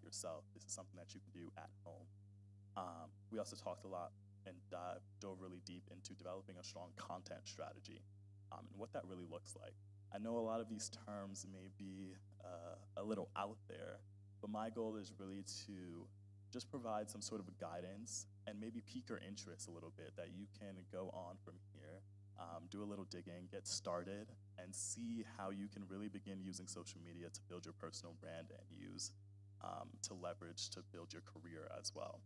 yourself. This is something that you can do at home. We also talked a lot and dove really deep into developing a strong content strategy and what that really looks like. I know a lot of these terms may be a little out there, but my goal is really to just provide some sort of guidance and maybe pique your interest a little bit, that you can go on from here, do a little digging, get started, and see how you can really begin using social media to build your personal brand and use to leverage to build your career as well.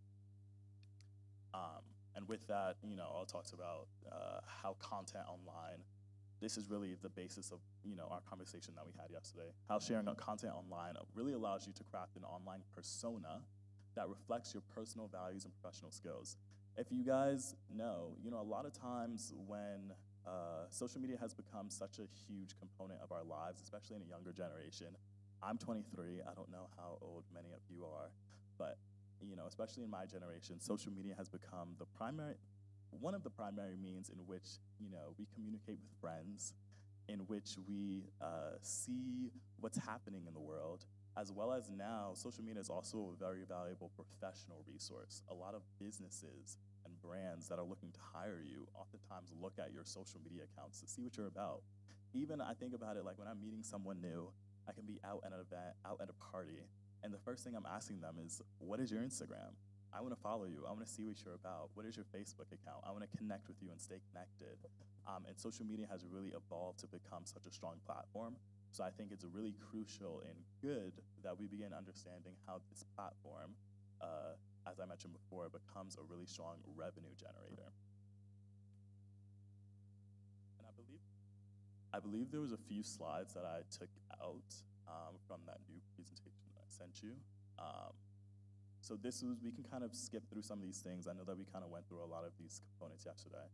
And with that, I'll talk about how content online, this is really the basis of our conversation that we had yesterday, how sharing content online really allows you to craft an online persona that reflects your personal values and professional skills. If you guys know, a lot of times when social media has become such a huge component of our lives, especially in a younger generation. I'm 23, I don't know how old many of you are, but especially in my generation, social media has become one of the primary means in which we communicate with friends, in which we see what's happening in the world, as well as now, social media is also a very valuable professional resource. A lot of businesses and brands that are looking to hire you oftentimes look at your social media accounts to see what you're about. Even I think about it like when I'm meeting someone new, I can be out at an event, out at a party, and the first thing I'm asking them is, what is your Instagram? I want to follow you. I want to see what you're about. What is your Facebook account? I want to connect with you and stay connected. And social media has really evolved to become such a strong platform. So I think it's really crucial and good that we begin understanding how this platform, as I mentioned before, becomes a really strong revenue generator. And I believe there was a few slides that I took out from that new presentation that I sent you. So we can kind of skip through some of these things. I know that we kind of went through a lot of these components yesterday.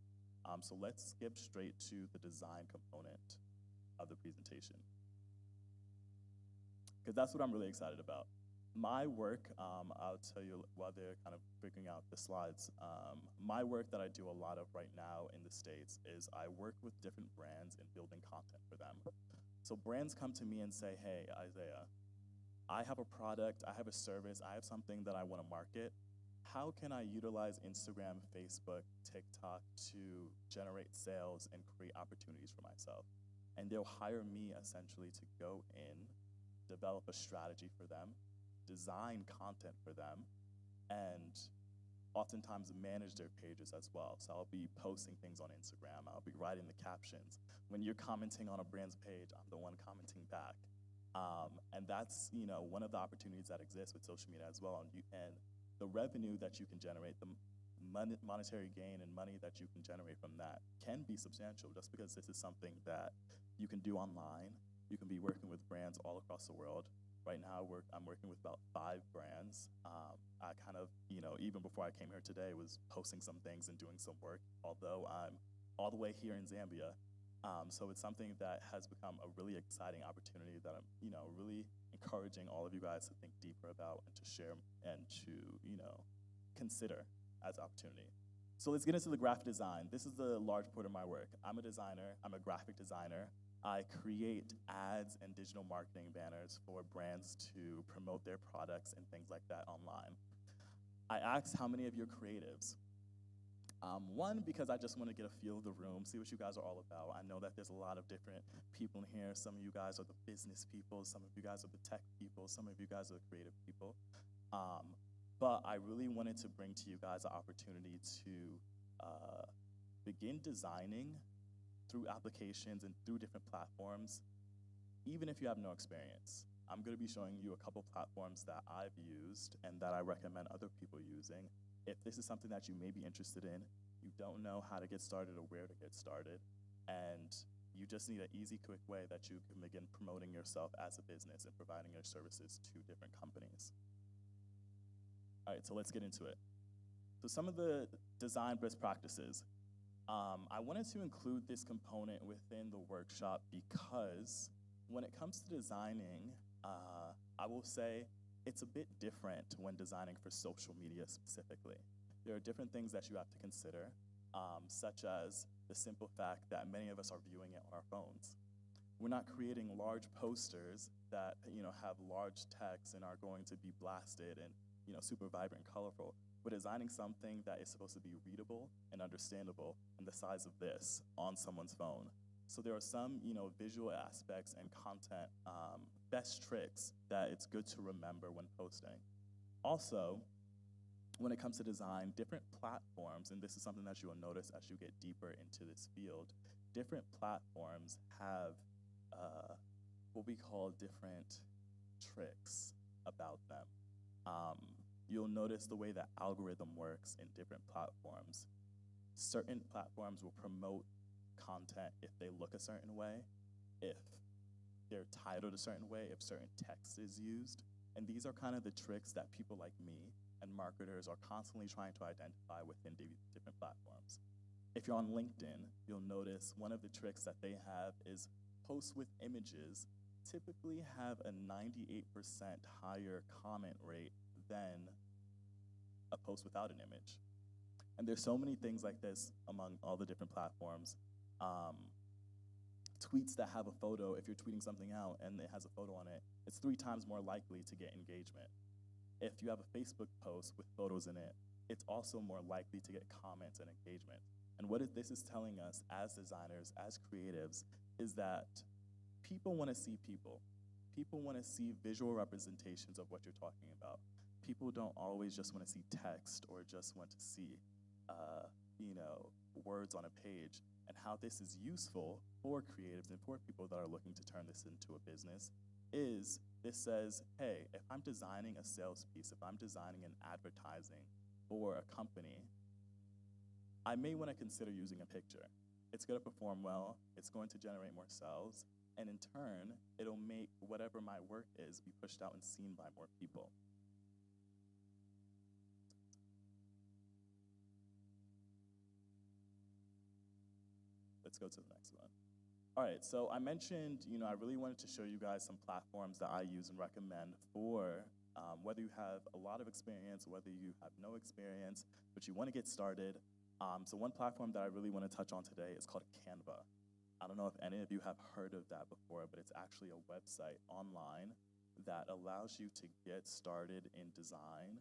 So let's skip straight to the design component of the presentation, because that's what I'm really excited about. My work, I'll tell you while they're kind of figuring out the slides, my work that I do a lot of right now in the States is I work with different brands in building content for them. So brands come to me and say, hey, Isaiah, I have a product, I have a service, I have something that I want to market. How can I utilize Instagram, Facebook, TikTok to generate sales and create opportunities for myself? And they'll hire me essentially to go in, develop a strategy for them, design content for them, and oftentimes manage their pages as well. So I'll be posting things on Instagram, I'll be writing the captions. When you're commenting on a brand's page, I'm the one commenting back. And that's one of the opportunities that exists with social media as well. And the revenue that you can generate, the monetary gain and money that you can generate from that can be substantial, just because this is something that you can do online. You can be working with brands all across the world. Right now, I'm working with about 5 brands. I kind of, even before I came here today, was posting some things and doing some work, although I'm all the way here in Zambia. So it's something that has become a really exciting opportunity that I'm, really encouraging all of you guys to think deeper about and to share and to, consider as opportunity. So let's get into the graphic design. This is the large part of my work. I'm a designer, I'm a graphic designer. I create ads and digital marketing banners for brands to promote their products and things like that online. I asked how many of you are creatives. One, because I just want to get a feel of the room, see what you guys are all about. I know that there's a lot of different people in here. Some of you guys are the business people, some of you guys are the tech people, some of you guys are the creative people. But I really wanted to bring to you guys an opportunity to begin designing through applications and through different platforms, even if you have no experience. I'm going to be showing you a couple platforms that I've used and that I recommend other people using. If this is something that you may be interested in, you don't know how to get started or where to get started, and you just need an easy, quick way that you can begin promoting yourself as a business and providing your services to different companies. All right, so let's get into it. So some of the design best practices. I wanted to include this component within the workshop because when it comes to designing, I will say it's a bit different when designing for social media specifically. There are different things that you have to consider, such as the simple fact that many of us are viewing it on our phones. We're not creating large posters that have large text and are going to be blasted and super vibrant and colorful. We're designing something that is supposed to be readable and understandable in the size of this on someone's phone. So there are some visual aspects and content best tricks that it's good to remember when posting. Also, when it comes to design, different platforms, and this is something that you will notice as you get deeper into this field, different platforms have what we call different tricks about them. You'll notice the way that algorithm works in different platforms. Certain platforms will promote content if they look a certain way, if they're titled a certain way, if certain text is used. And these are kind of the tricks that people like me and marketers are constantly trying to identify within different platforms. If you're on LinkedIn, you'll notice one of the tricks that they have is posts with images typically have a 98% higher comment rate than a post without an image. And there's so many things like this among all the different platforms. Tweets that have a photo, if you're tweeting something out and it has a photo on it, it's 3 times more likely to get engagement. If you have a Facebook post with photos in it, it's also more likely to get comments and engagement. And what this is telling us as designers, as creatives, is that people want to see people. People want to see visual representations of what you're talking about. People don't always just want to see text or just want to see words on a page. And how this is useful for creatives and for people that are looking to turn this into a business is this says, hey, if I'm designing a sales piece, if I'm designing an advertising for a company, I may want to consider using a picture. It's going to perform well, it's going to generate more sales, and in turn, it'll make whatever my work is be pushed out and seen by more people. Let's go to the next one. All right, so I mentioned, I really wanted to show you guys some platforms that I use and recommend for whether you have a lot of experience, whether you have no experience, but you want to get started. So one platform that I really want to touch on today is called Canva. I don't know if any of you have heard of that before, but it's actually a website online that allows you to get started in design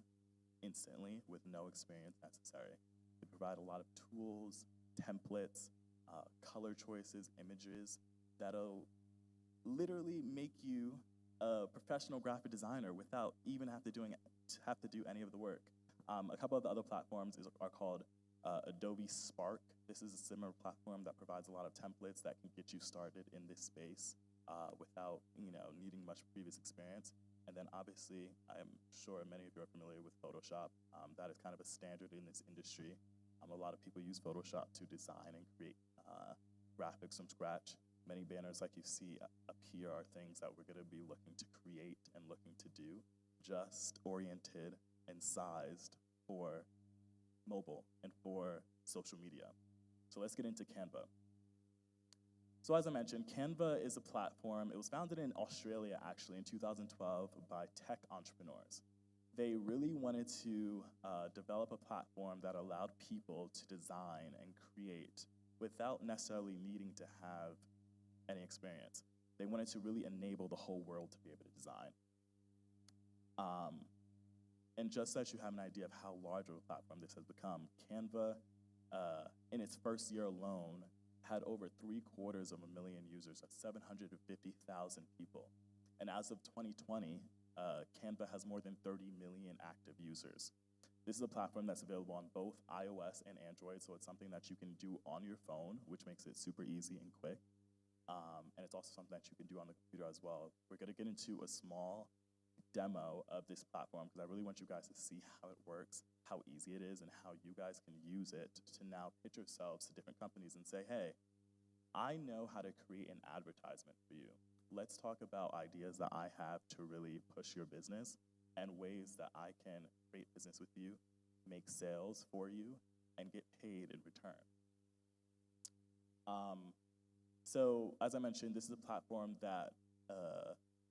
instantly with no experience necessary. They provide a lot of tools, templates, color choices, images that'll literally make you a professional graphic designer without even have to do any of the work. A couple of the other platforms are called Adobe Spark. This is a similar platform that provides a lot of templates that can get you started in this space without needing much previous experience. And then obviously, I'm sure many of you are familiar with Photoshop. That is kind of a standard in this industry. A lot of people use Photoshop to design and create graphics from scratch. Many banners like you see up here are things that we're going to be looking to create and looking to do, just oriented and sized for mobile and for social media. So let's get into Canva. So as I mentioned, Canva is a platform. It was founded in Australia, actually, in 2012 by tech entrepreneurs. They really wanted to develop a platform that allowed people to design and create without necessarily needing to have any experience. They wanted to really enable the whole world to be able to design. And just so that you have an idea of how large of a platform this has become, Canva, in its first year alone, had over 750,000 users, that's 750,000 people. And as of 2020, Canva has more than 30 million active users. This is a platform that's available on both iOS and Android, so it's something that you can do on your phone, which makes it super easy and quick. And it's also something that you can do on the computer as well. We're going to get into a small demo of this platform because I really want you guys to see how it works, how easy it is, and how you guys can use it to now pitch yourselves to different companies and say, hey, I know how to create an advertisement for you. Let's talk about ideas that I have to really push your business and ways that I can create business with you, make sales for you, and get paid in return. So as I mentioned, this is a platform that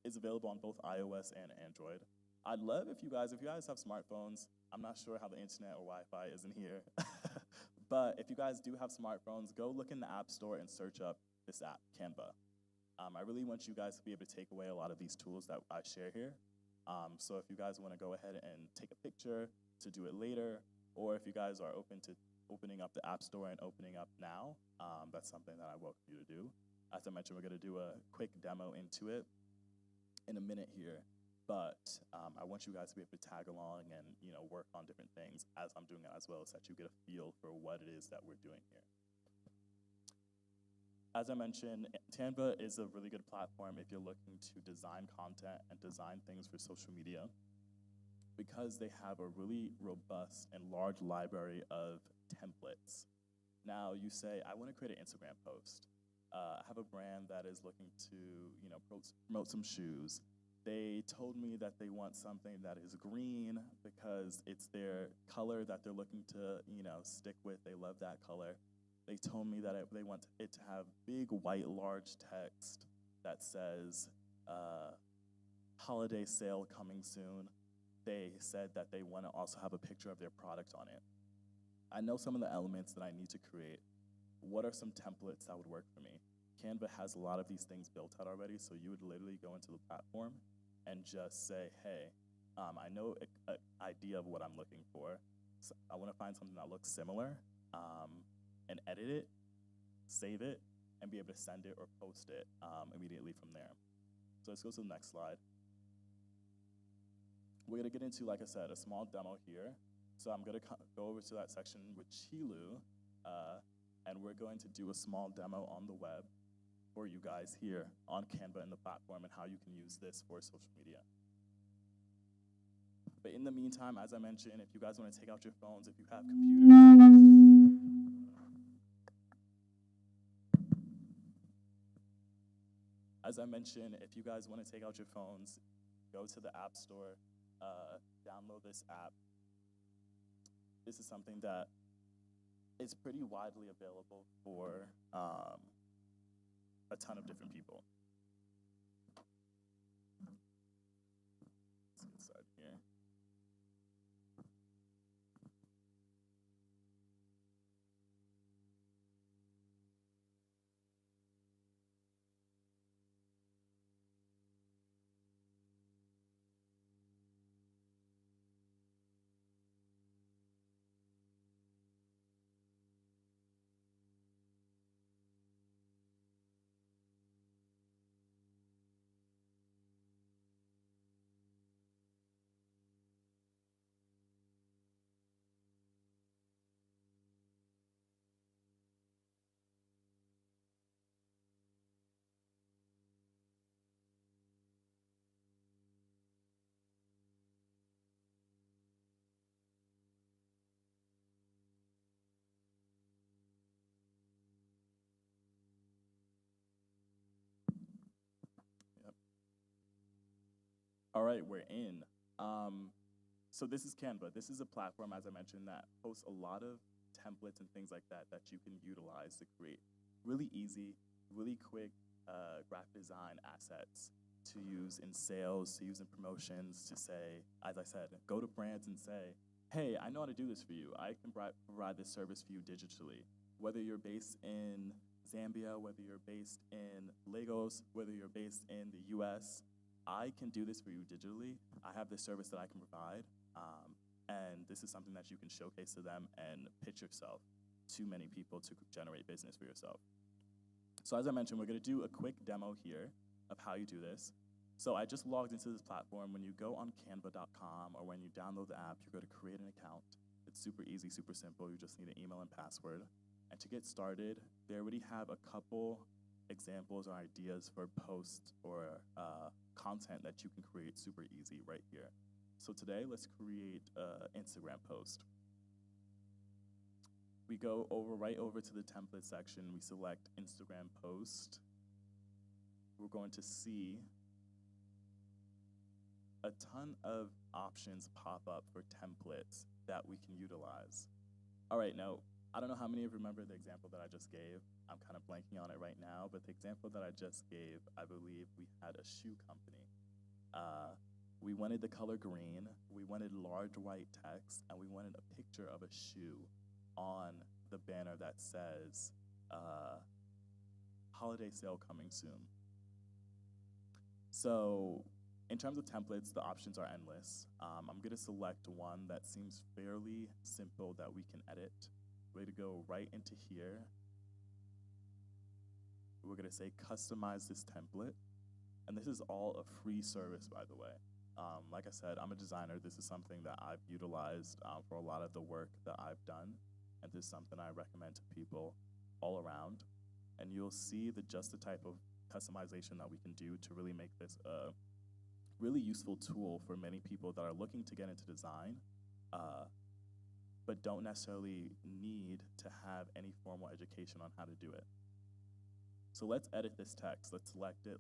is available on both iOS and Android. I'd love if you guys have smartphones. I'm not sure how the internet or Wi-Fi is in here, but if you guys do have smartphones, go look in the App Store and search up this app, Canva. I really want you guys to be able to take away a lot of these tools that I share here. So if you guys want to go ahead and take a picture to do it later, or if you guys are open to opening up the App Store and opening up now, that's something that I welcome you to do. As I mentioned, we're going to do a quick demo into it in a minute here, but I want you guys to be able to tag along and work on different things as I'm doing it as well, so that you get a feel for what it is that we're doing here. As I mentioned, Canva is a really good platform if you're looking to design content and design things for social media, because they have a really robust and large library of templates. Now you say, I want to create an Instagram post. I have a brand that is looking to promote some shoes. They told me that they want something that is green because it's their color that they're looking to stick with. They love that color. They told me that they want it to have big, white, large text that says, holiday sale coming soon. They said that they want to also have a picture of their product on it. I know some of the elements that I need to create. What are some templates that would work for me? Canva has a lot of these things built out already, so you would literally go into the platform and just say, hey, I know an idea of what I'm looking for. So I want to find something that looks similar, and edit it, save it, and be able to send it or post it immediately from there. So let's go to the next slide. We're going to get into, like I said, a small demo here. So I'm going to go over to that section with Chilu, and we're going to do a small demo on the web for you guys here on Canva in the platform and how you can use this for social media. But in the meantime, as I mentioned, if you guys want to take out your phones, if you have computers, as I mentioned, if you guys want to take out your phones, go to the App Store, download this app. This is something that is pretty widely available for a ton of different people. Let's get started here. Yep. All right, we're in. So this is Canva. This is a platform, as I mentioned, that hosts a lot of templates and things like that that you can utilize to create really easy, really quick graphic design assets to use in sales, to use in promotions, to say, as I said, go to brands and say, hey, I know how to do this for you. I can provide this service for you digitally. Whether you're based in Zambia, whether you're based in Lagos, whether you're based in the US, I can do this for you digitally. I have this service that I can provide, and this is something that you can showcase to them and pitch yourself to many people to generate business for yourself. So as I mentioned, we're going to do a quick demo here of how you do this. So I just logged into this platform. When you go on canva.com or when you download the app, you're going to create an account. It's super easy, super simple. You just need an email and password. And to get started, they already have a couple examples or ideas for posts or content that you can create super easy right here. So today, let's create an Instagram post. We go right over to the template section. We select Instagram post. We're going to see a ton of options pop up for templates that we can utilize. All right, now, I don't know how many of you remember the example that I just gave. I'm kind of blanking on it right now, but the example that I just gave, I believe we had a shoe company. We wanted the color green, we wanted large white text, and we wanted a picture of a shoe on the banner that says, holiday sale coming soon. So in terms of templates, the options are endless. I'm gonna select one that seems fairly simple that we can edit. We're gonna go right into here. We're gonna say customize this template. And this is all a free service, by the way. Like I said, I'm a designer. This is something that I've utilized for a lot of the work that I've done. And this is something I recommend to people all around. And you'll see just the type of customization that we can do to really make this a really useful tool for many people that are looking to get into design, but don't necessarily need to have any formal education on how to do it. So let's edit this text. Let's select it.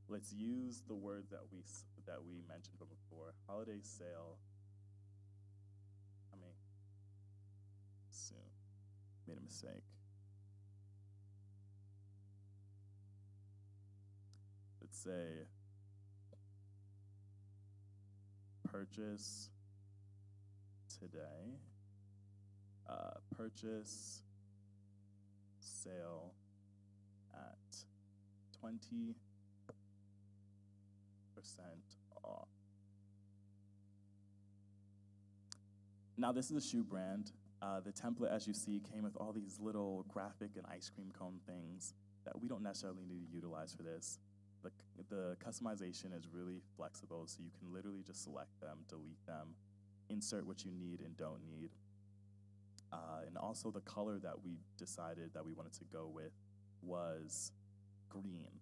Let's use the words that we mentioned from before. Holiday sale coming soon. Made a mistake. Let's say purchase today. Purchase sale at 20% off. Now this is a shoe brand. The template, as you see, came with all these little graphic and ice cream cone things that we don't necessarily need to utilize for this. The customization is really flexible, so you can literally just select them, delete them, insert what you need and don't need. And also the color that we decided that we wanted to go with was green.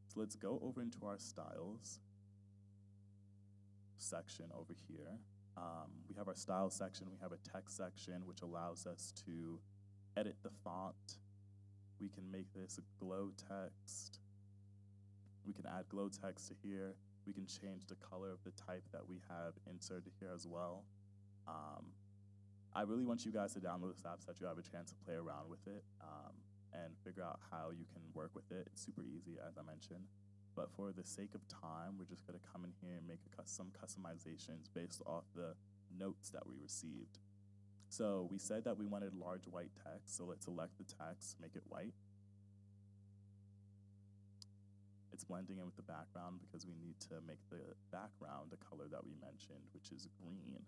So let's go over into our styles section over here. We have our style section, we have a text section, which allows us to edit the font. We can make this a glow text. We can add glow text to here. We can change the color of the type that we have inserted here as well. I really want you guys to download this app so that you have a chance to play around with it and figure out how you can work with it. It's super easy, as I mentioned. But for the sake of time, we're just gonna come in here and make some customizations based off the notes that we received. So we said that we wanted large white text, so let's select the text, make it white. It's blending in with the background because we need to make the background the color that we mentioned, which is green.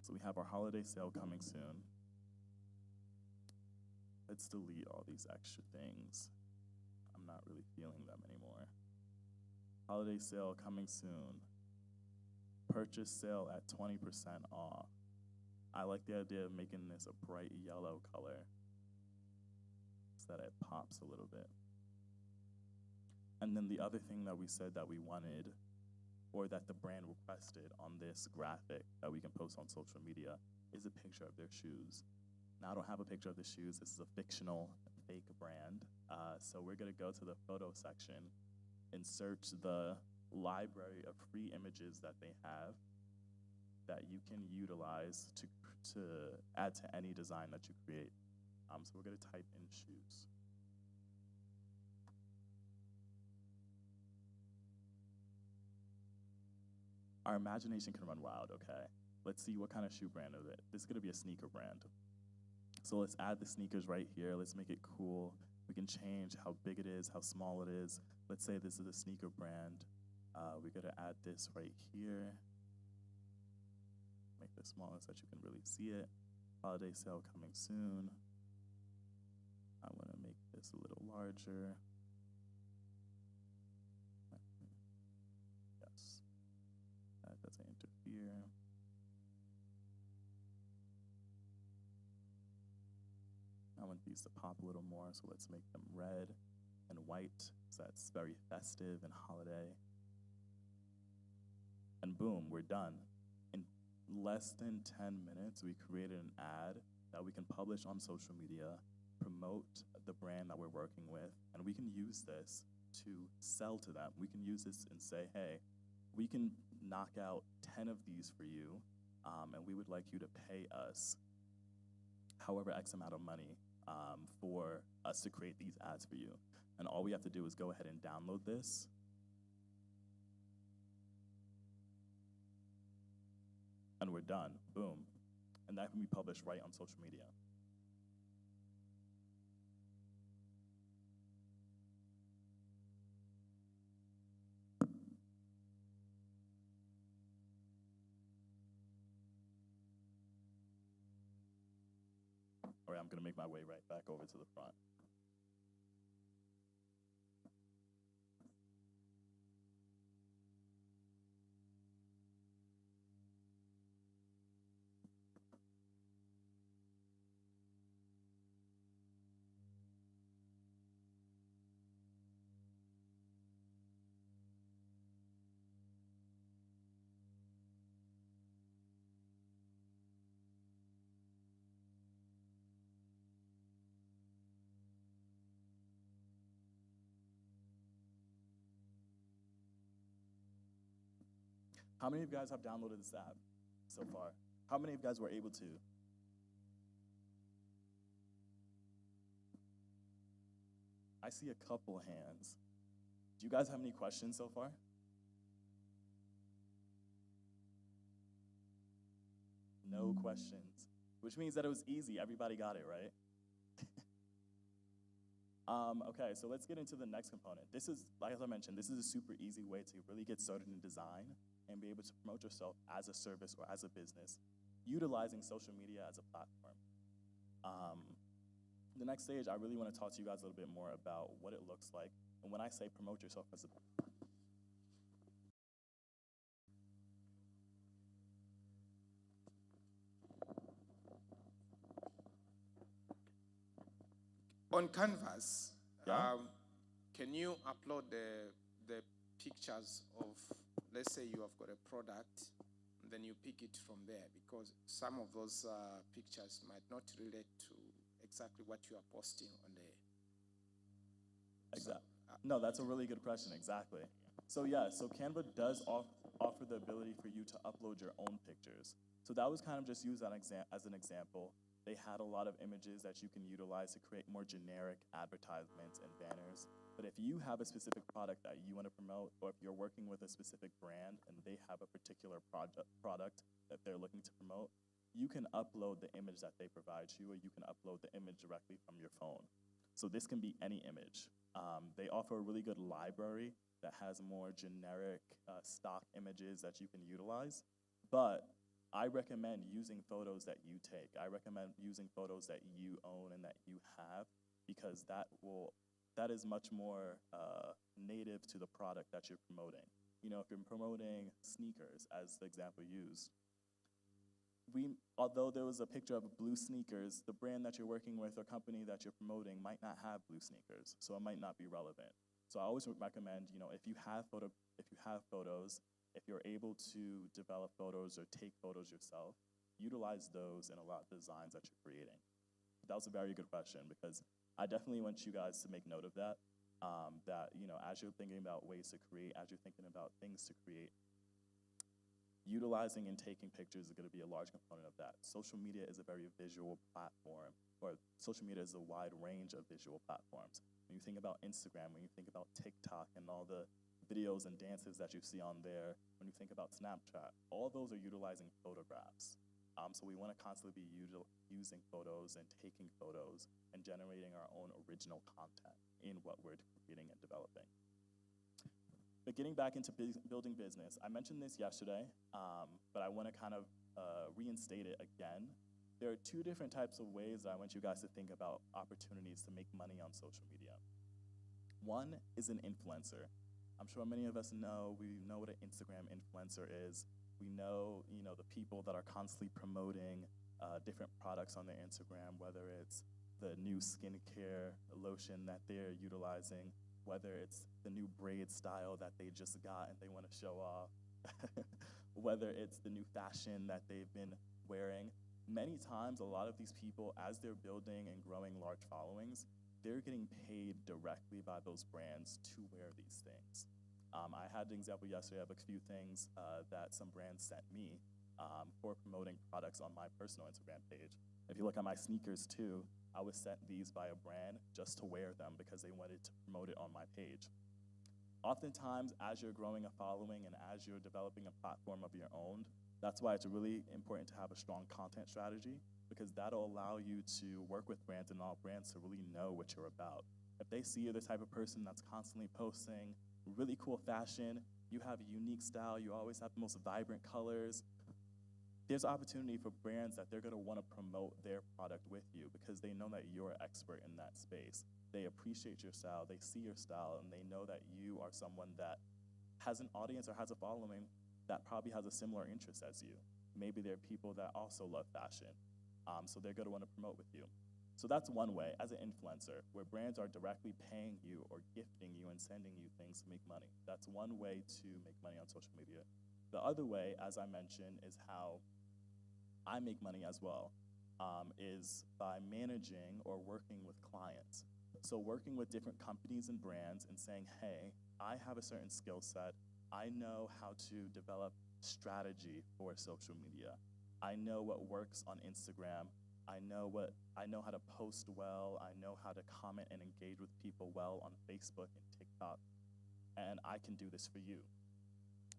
So we have our holiday sale coming soon. Let's delete all these extra things. I'm not really feeling them anymore. Holiday sale coming soon. Purchase sale at 20% off. I like the idea of making this a bright yellow color so that it pops a little bit. And then the other thing that we said that we wanted, or that the brand requested on this graphic that we can post on social media, is a picture of their shoes. Now, I don't have a picture of the shoes. This is a fictional, fake brand. So we're gonna go to the photo section and search the library of free images that they have that you can utilize to add to any design that you create. So we're gonna type in shoes. Our imagination can run wild, okay? Let's see what kind of shoe brand is it. This is gonna be a sneaker brand. So let's add the sneakers right here. Let's make it cool. We can change how big it is, how small it is. Let's say this is a sneaker brand. We're gonna add this right here. Make this smaller so that you can really see it. Holiday sale coming soon. I wanna make this a little larger. Yes, that doesn't interfere. I want these to pop a little more, so let's make them red and white, so that's very festive and holiday. And boom, we're done. In less than 10 minutes, we created an ad that we can publish on social media, promote the brand that we're working with, and we can use this to sell to them. We can use this and say, hey, we can knock out 10 of these for you, and we would like you to pay us however X amount of money for us to create these ads for you. And all we have to do is go ahead and download this. And we're done, boom. And that can be published right on social media. Sorry, I'm gonna make my way right back over to the front. How many of you guys have downloaded this app so far? How many of you guys were able to? I see a couple hands. Do you guys have any questions so far? No questions, which means that it was easy. Everybody got it, right? Okay, so let's get into the next component. This is, like I mentioned, this is a super easy way to really get started in design and be able to promote yourself as a service or as a business, utilizing social media as a platform. The next stage, I really want to talk to you guys a little bit more about what it looks like. And when I say promote yourself as a On Canvas, Yeah. can you upload the pictures of, let's say you have got a product, and then you pick it from there, because some of those pictures might not relate to exactly what you are posting on there. Exactly. No, that's a really good question, exactly. So yeah, so Canva does offer the ability for you to upload your own pictures. So that was kind of just used as an example. They had a lot of images that you can utilize to create more generic advertisements and banners. But if you have a specific product that you want to promote, or if you're working with a specific brand and they have a particular product that they're looking to promote, you can upload the image that they provide you, or you can upload the image directly from your phone. So this can be any image. They offer a really good library that has more generic stock images that you can utilize. But I recommend using photos that you take. I recommend using photos that you own and that you have, because that is much more native to the product that you're promoting. You know, if you're promoting sneakers, as the example used, although there was a picture of blue sneakers, the brand that you're working with or company that you're promoting might not have blue sneakers, so it might not be relevant. So I always recommend, you know, if you have photos, if you're able to develop photos or take photos yourself, utilize those in a lot of designs that you're creating. That was a very good question, because I definitely want you guys to make note of that, that, you know, as you're thinking about ways to create, as you're thinking about things to create, utilizing and taking pictures is going to be a large component of that. Social media is a very visual platform, or social media is a wide range of visual platforms. When you think about Instagram, when you think about TikTok and all the videos and dances that you see on there, when you think about Snapchat, all those are utilizing photographs. So we want to constantly be using photos and taking photos and generating our own original content in what we're creating and developing. But getting back into building business, I mentioned this yesterday, but I want to kind of reinstate it again. There are two different types of ways that I want you guys to think about opportunities to make money on social media. One is an influencer. I'm sure many of us know, we know what an Instagram influencer is. We know, you know, the people that are constantly promoting different products on their Instagram, whether it's the new skincare lotion that they're utilizing, whether it's the new braid style that they just got and they want to show off, whether it's the new fashion that they've been wearing. Many times, a lot of these people, as they're building and growing large followings, they're getting paid directly by those brands to wear these things. I had an example yesterday of a few things that some brands sent me for promoting products on my personal Instagram page. If you look at my sneakers too, I was sent these by a brand just to wear them because they wanted to promote it on my page. Oftentimes, as you're growing a following and as you're developing a platform of your own, that's why it's really important to have a strong content strategy, because that'll allow you to work with brands and all brands to really know what you're about. If they see you're the type of person that's constantly posting really cool fashion, you have a unique style, you always have the most vibrant colors, there's opportunity for brands that they're gonna wanna promote their product with you because they know that you're an expert in that space. They appreciate your style, they see your style, and they know that you are someone that has an audience or has a following that probably has a similar interest as you. Maybe they're people that also love fashion, so they're gonna wanna promote with you. So that's one way, as an influencer, where brands are directly paying you or gifting you and sending you things to make money. That's one way to make money on social media. The other way, as I mentioned, is how I make money as well, is by managing or working with clients. So working with different companies and brands and saying, hey, I have a certain skill set. I know how to develop strategy for social media. I know what works on Instagram. I know how to post well. I know how to comment and engage with people well on Facebook and TikTok. And I can do this for you.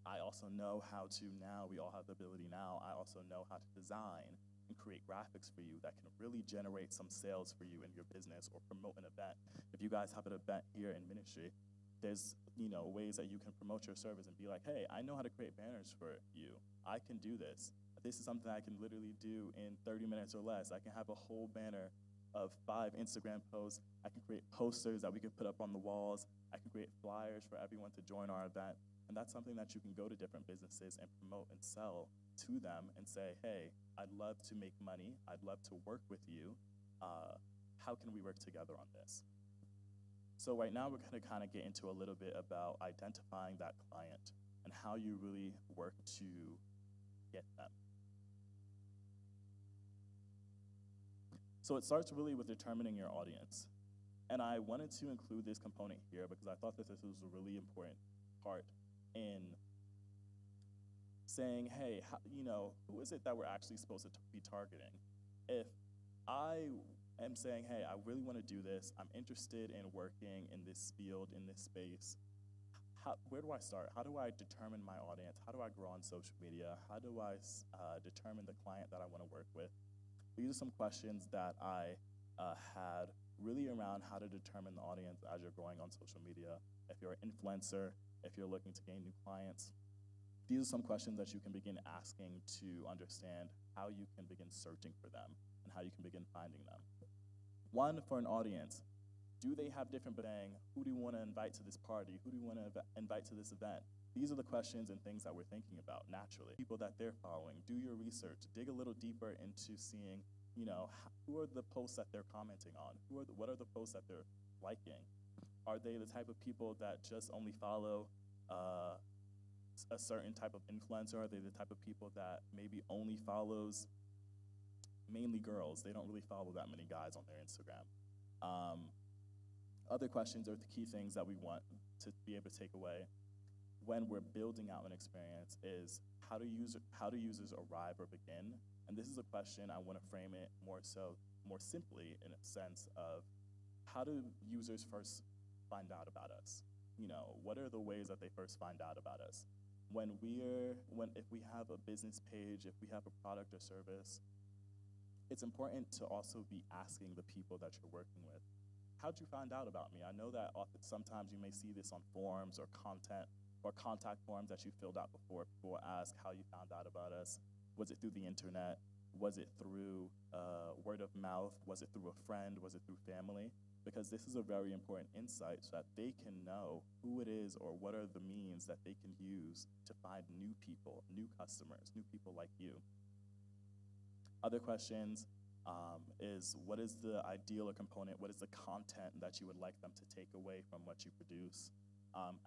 I also know how to now, we all have the ability now, I also know how to design and create graphics for you that can really generate some sales for you in your business or promote an event. If you guys have an event here in ministry, there's ways that you can promote your service and be like, hey, I know how to create banners for you. I can do this. This is something I can literally do in 30 minutes or less. I can have a whole banner of 5 Instagram posts. I can create posters that we can put up on the walls. I can create flyers for everyone to join our event. And that's something that you can go to different businesses and promote and sell to them and say, hey, I'd love to make money. I'd love to work with you. How can we work together on this? So right now we're going to kind of get into a little bit about identifying that client and how you really work to get them. So it starts really with determining your audience. And I wanted to include this component here because I thought that this was a really important part in saying, hey, who is it that we're actually supposed to be targeting? If I am saying, hey, I really want to do this, I'm interested in working in this field, in this space, where do I start? How do I determine my audience? How do I grow on social media? How do I determine the client that I want to work with? These are some questions that I had really around how to determine the audience as you're growing on social media. If you're an influencer, if you're looking to gain new clients, these are some questions that you can begin asking to understand how you can begin searching for them and how you can begin finding them. One, for an audience, do they have different saying, who do you want to invite to this party? Who do you want to invite to this event? These are the questions and things that we're thinking about naturally. People that they're following, do your research, dig a little deeper into seeing, who are the posts that they're commenting on? What are the posts that they're liking? Are they the type of people that just only follow a certain type of influencer? Are they the type of people that maybe only follows mainly girls? They don't really follow that many guys on their Instagram. Other questions are the key things that we want to be able to take away when we're building out an experience is how do users arrive or begin? And this is a question I want to frame it more simply in a sense of how do users first find out about us? What are the ways that they first find out about us? If we have a business page, if we have a product or service, it's important to also be asking the people that you're working with, how'd you find out about me? I know that often, sometimes you may see this on forums or content or contact forms that you filled out before. People ask how you found out about us. Was it through the internet? Was it through word of mouth? Was it through a friend? Was it through family? Because this is a very important insight so that they can know who it is or what are the means that they can use to find new people, new customers, new people like you. Other questions is what is the ideal or component? What is the content that you would like them to take away from what you produce?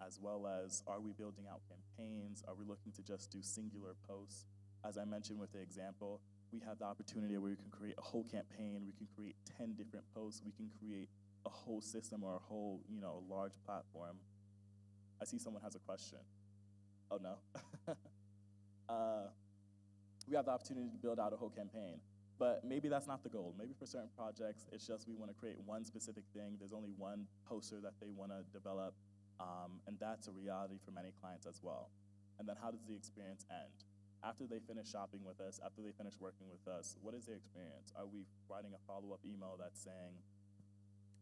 As well as, are we building out campaigns? Are we looking to just do singular posts? As I mentioned with the example, we have the opportunity where we can create a whole campaign, we can create 10 different posts, we can create a whole system or a whole, large platform. I see someone has a question. Oh, no. We have the opportunity to build out a whole campaign. But maybe that's not the goal. Maybe for certain projects, it's just we want to create one specific thing. There's only one poster that they want to develop, and that's a reality for many clients as well. And then how does the experience end? After they finish shopping with us, after they finish working with us, what is their experience? Are we writing a follow-up email that's saying,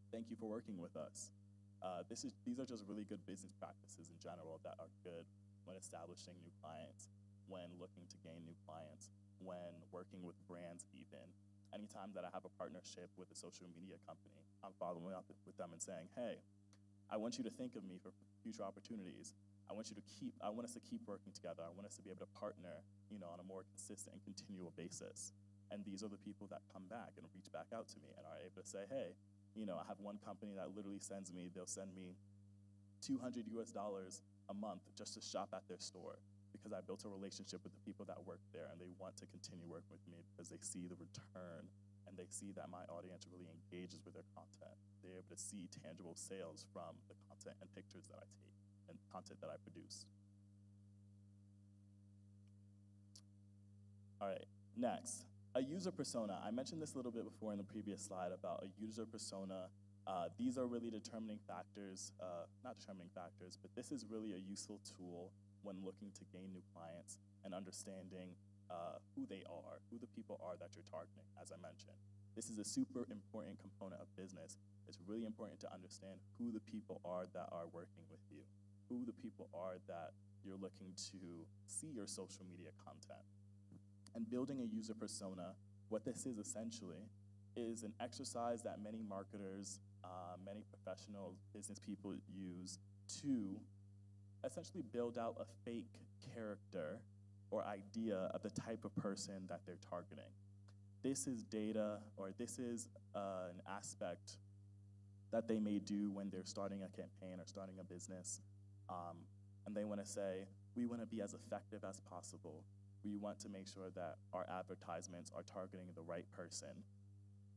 thank you for working with us? These are just really good business practices in general that are good when establishing new clients, when looking to gain new clients. when working with brands even. Anytime that I have a partnership with a social media company, I'm following up with them and saying, hey, I want you to think of me for future opportunities. I want us to keep working together. I want us to be able to partner, on a more consistent and continual basis. And these are the people that come back and reach back out to me and are able to say, hey, I have one company that literally they'll send me $200 a month just to shop at their store, because I built a relationship with the people that work there, and they want to continue working with me because they see the return and they see that my audience really engages with their content. They're able to see tangible sales from the content and pictures that I take and content that I produce. All right, next, a user persona. I mentioned this a little bit before in the previous slide about a user persona. These are really determining factors, not determining factors, but this is really a useful tool when looking to gain new clients and understanding who they are, who the people are that you're targeting, as I mentioned. This is a super important component of business. It's really important to understand who the people are that are working with you, who the people are that you're looking to see your social media content. And building a user persona, what this is essentially is an exercise that many marketers, many professional business people use to essentially build out a fake character or idea of the type of person that they're targeting. This is data, or this is an aspect that they may do when they're starting a campaign or starting a business, and they want to say, we want to be as effective as possible. We want to make sure that our advertisements are targeting the right person.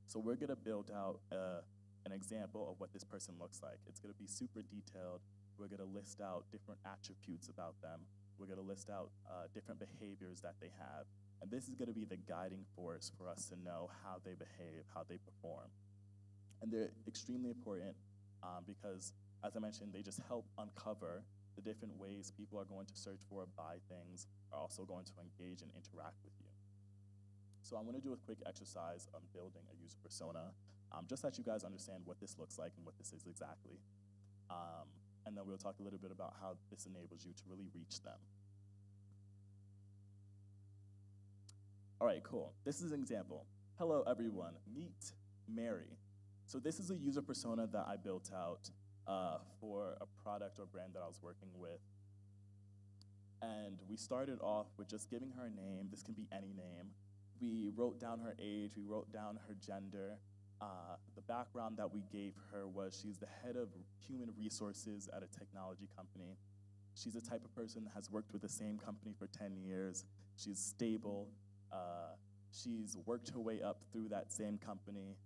So we're going to build out an example of what this person looks like. It's going to be super detailed. We're going to list out different attributes about them. We're going to list out different behaviors that they have. And this is going to be the guiding force for us to know how they behave, how they perform. And they're extremely important because, as I mentioned, they just help uncover the different ways people are going to search for, buy things, are also going to engage and interact with you. So I'm going to do a quick exercise on building a user persona, just so that you guys understand what this looks like and what this is exactly. And then we'll talk a little bit about how this enables you to really reach them. All right, cool. This is an example. Hello, everyone. Meet Mary. So this is a user persona that I built out for a product or brand that I was working with. And we started off with just giving her a name. This can be any name. We wrote down her age. We wrote down her gender. The background that we gave her was she's the head of human resources at a technology company. She's the type of person that has worked with the same company for 10 years. She's stable. She's worked her way up through that same company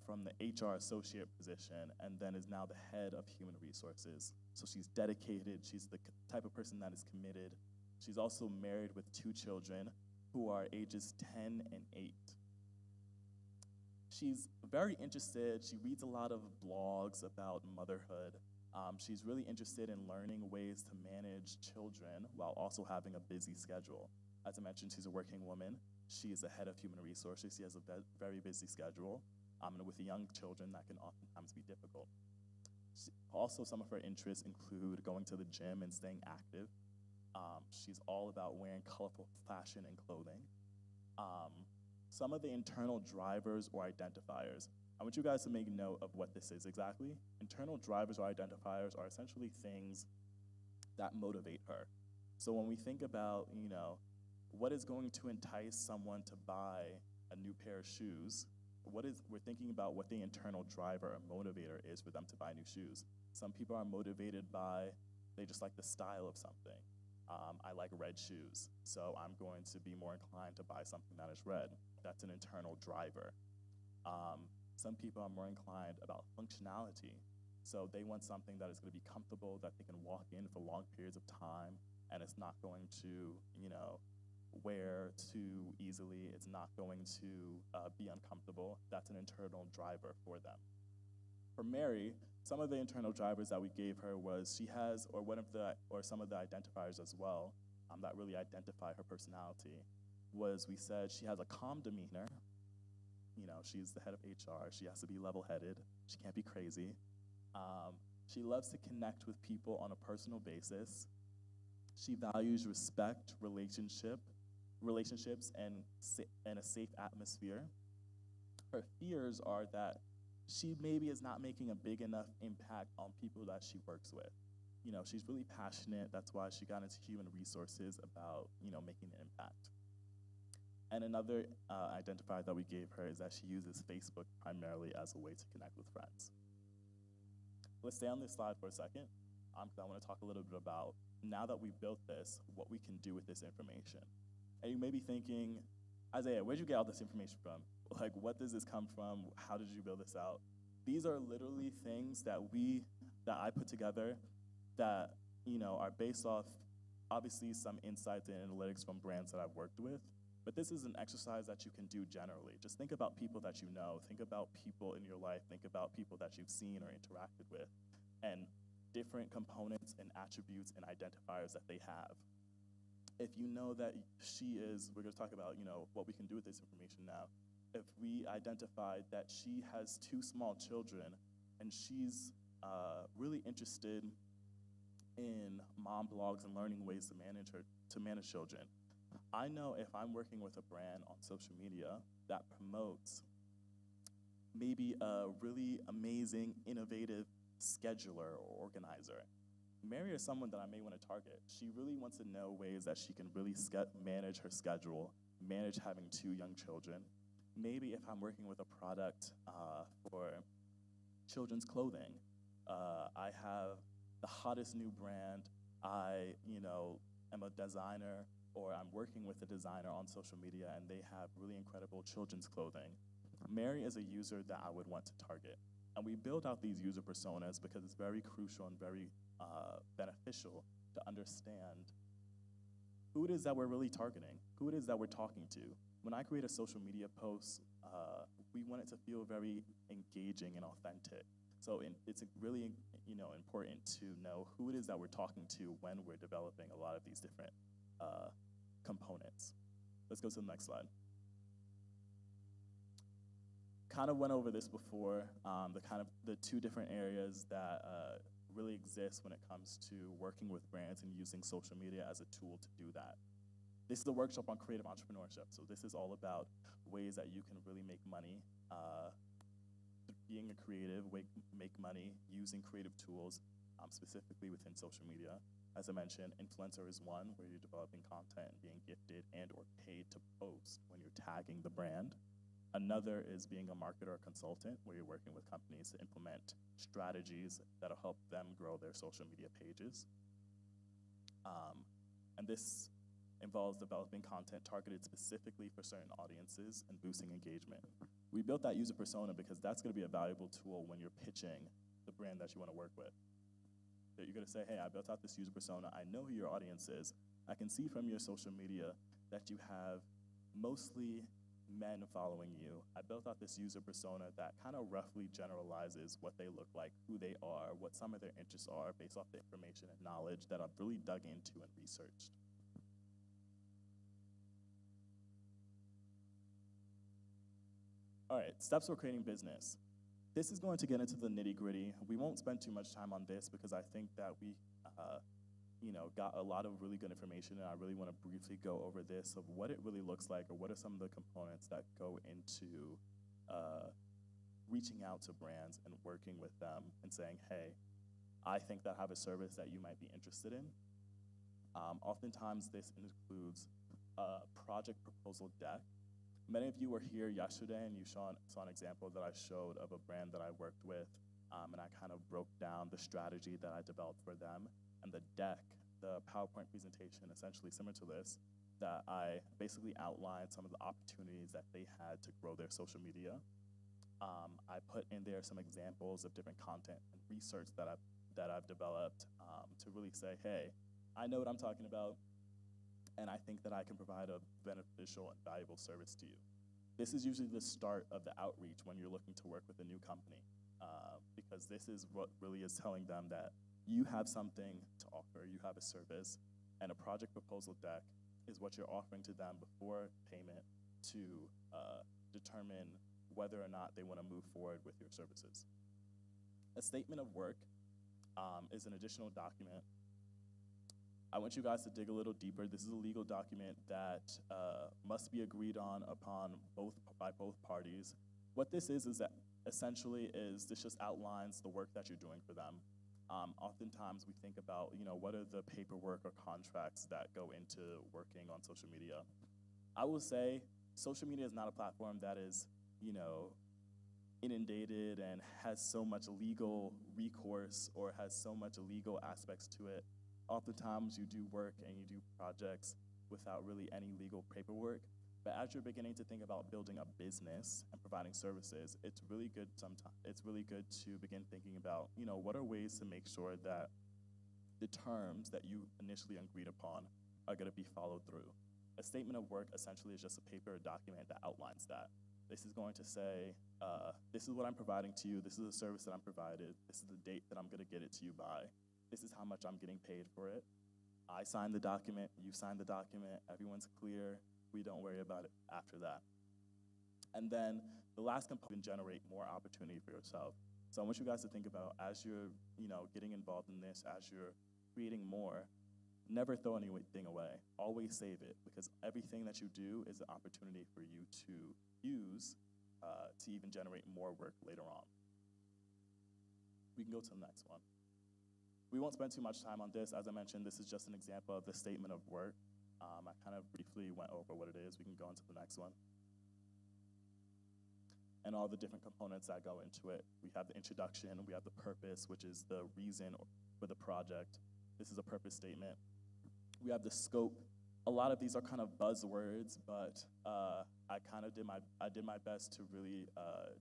from the HR associate position, and then is now the head of human resources. So she's dedicated. She's the type of person that is committed. She's also married with 2 children who are ages 10 and 8. She's very interested. She reads a lot of blogs about motherhood. She's really interested in learning ways to manage children while also having a busy schedule. As I mentioned, she's a working woman. She is the head of human resources. She has a very busy schedule. And with young children, that can oftentimes be difficult. Also, some of her interests include going to the gym and staying active. She's all about wearing colorful fashion and clothing. Some of the internal drivers or identifiers. I want you guys to make note of what this is exactly. Internal drivers or identifiers are essentially things that motivate her. So when we think about, what is going to entice someone to buy a new pair of shoes, we're thinking about what the internal driver or motivator is for them to buy new shoes. Some people are motivated by, they just like the style of something. I like red shoes, so I'm going to be more inclined to buy something that is red. That's an internal driver. Some people are more inclined about functionality. So they want something that is going to be comfortable, that they can walk in for long periods of time, and it's not going to, wear too easily. It's not going to be uncomfortable. That's an internal driver for them. For Mary, some of the internal drivers that we gave her was she has, or some of the identifiers as well, that really identify her personality, was we said she has a calm demeanor. She's the head of HR. She has to be level-headed. She can't be crazy. She loves to connect with people on a personal basis. She values respect, relationship, relationships and a safe atmosphere. Her fears are that she maybe is not making a big enough impact on people that she works with. You know, she's really passionate. That's why she got into human resources about, you know, making an impact. And another identifier that we gave her is that she uses Facebook primarily as a way to connect with friends. Let's stay on this slide for a second, because I want to talk a little bit about, now that we built this, what we can do with this information. And you may be thinking, Isaiah, where'd you get all this information from? Like, what does this come from? How did you build this out? These are literally things that I put together that, you know, are based off, obviously, some insights and analytics from brands that I've worked with. But this is an exercise that you can do generally. Just think about people that you know. Think about people in your life. Think about people that you've seen or interacted with, and different components and attributes and identifiers that they have. If you know that we're going to talk about, you know, what we can do with this information now. If we identified that she has 2 small children and she's really interested in mom blogs and learning ways to manage children, I know if I'm working with a brand on social media that promotes maybe a really amazing, innovative scheduler or organizer, Mary is someone that I may want to target. She really wants to know ways that she can really manage her schedule, manage having 2 young children. Maybe if I'm working with a product for children's clothing, I have the hottest new brand, I, you know, am a designer, or I'm working with a designer on social media and they have really incredible children's clothing. Mary is a user that I would want to target. And we build out these user personas because it's very crucial and very beneficial to understand who it is that we're really targeting, who it is that we're talking to. When I create a social media post, we want it to feel very engaging and authentic. So it's really, you know, important to know who it is that we're talking to when we're developing a lot of these different components. Let's go to the next slide. Kind of went over this before, the 2 different areas that really exist when it comes to working with brands and using social media as a tool to do that. This is a workshop on creative entrepreneurship, so this is all about ways that you can really make money, being a creative, make money using creative tools, specifically within social media. As I mentioned, influencer is one, where you're developing content and being gifted and or paid to post when you're tagging the brand. Another is being a marketer or consultant, where you're working with companies to implement strategies that'll help them grow their social media pages. And this involves developing content targeted specifically for certain audiences and boosting engagement. We built that user persona because that's going to be a valuable tool when you're pitching the brand that you want to work with. That you're going to say, hey, I built out this user persona. I know who your audience is. I can see from your social media that you have mostly men following you. I built out this user persona that kind of roughly generalizes what they look like, who they are, what some of their interests are based off the information and knowledge that I've really dug into and researched. All right, steps for creating business. This is going to get into the nitty-gritty. We won't spend too much time on this because I think that we got a lot of really good information, and I really want to briefly go over this of what it really looks like, or what are some of the components that go into reaching out to brands and working with them and saying, hey, I think that I have a service that you might be interested in. Oftentimes this includes a project proposal deck. Many of you were here yesterday and you saw an example that I showed of a brand that I worked with, and I kind of broke down the strategy that I developed for them, and the deck, the PowerPoint presentation, essentially similar to this, that I basically outlined some of the opportunities that they had to grow their social media. I put in there some examples of different content and research that I've developed to really say, hey, I know what I'm talking about, and I think that I can provide a beneficial and valuable service to you. This is usually the start of the outreach when you're looking to work with a new company, because this is what really is telling them that you have something to offer, you have a service, and a project proposal deck is what you're offering to them before payment to determine whether or not they want to move forward with your services. A statement of work is an additional document I want you guys to dig a little deeper. This is a legal document that must be agreed on by both parties. What this is that essentially this just outlines the work that you're doing for them. Oftentimes we think about, what are the paperwork or contracts that go into working on social media. I will say social media is not a platform that is, inundated and has so much legal recourse or has so much legal aspects to it. Oftentimes you do work and you do projects without really any legal paperwork. But as you're beginning to think about building a business and providing services, it's really good to begin thinking about, what are ways to make sure that the terms that you initially agreed upon are going to be followed through. A statement of work essentially is just a paper or document that outlines that. This is going to say, this is what I'm providing to you, this is a service that I'm provided, this is the date that I'm going to get it to you by, this is how much I'm getting paid for it. I signed the document, you signed the document, everyone's clear, we don't worry about it after that. And then the last component can generate more opportunity for yourself. So I want you guys to think about, as you're getting involved in this, as you're creating more, never throw anything away. Always save it, because everything that you do is an opportunity for you to use to even generate more work later on. We can go to the next one. We won't spend too much time on this. As I mentioned, this is just an example of the statement of work. I kind of briefly went over what it is. We can go into the next one. And all the different components that go into it. We have the introduction, we have the purpose, which is the reason for the project. This is a purpose statement. We have the scope. A lot of these are kind of buzzwords, but I did my best to really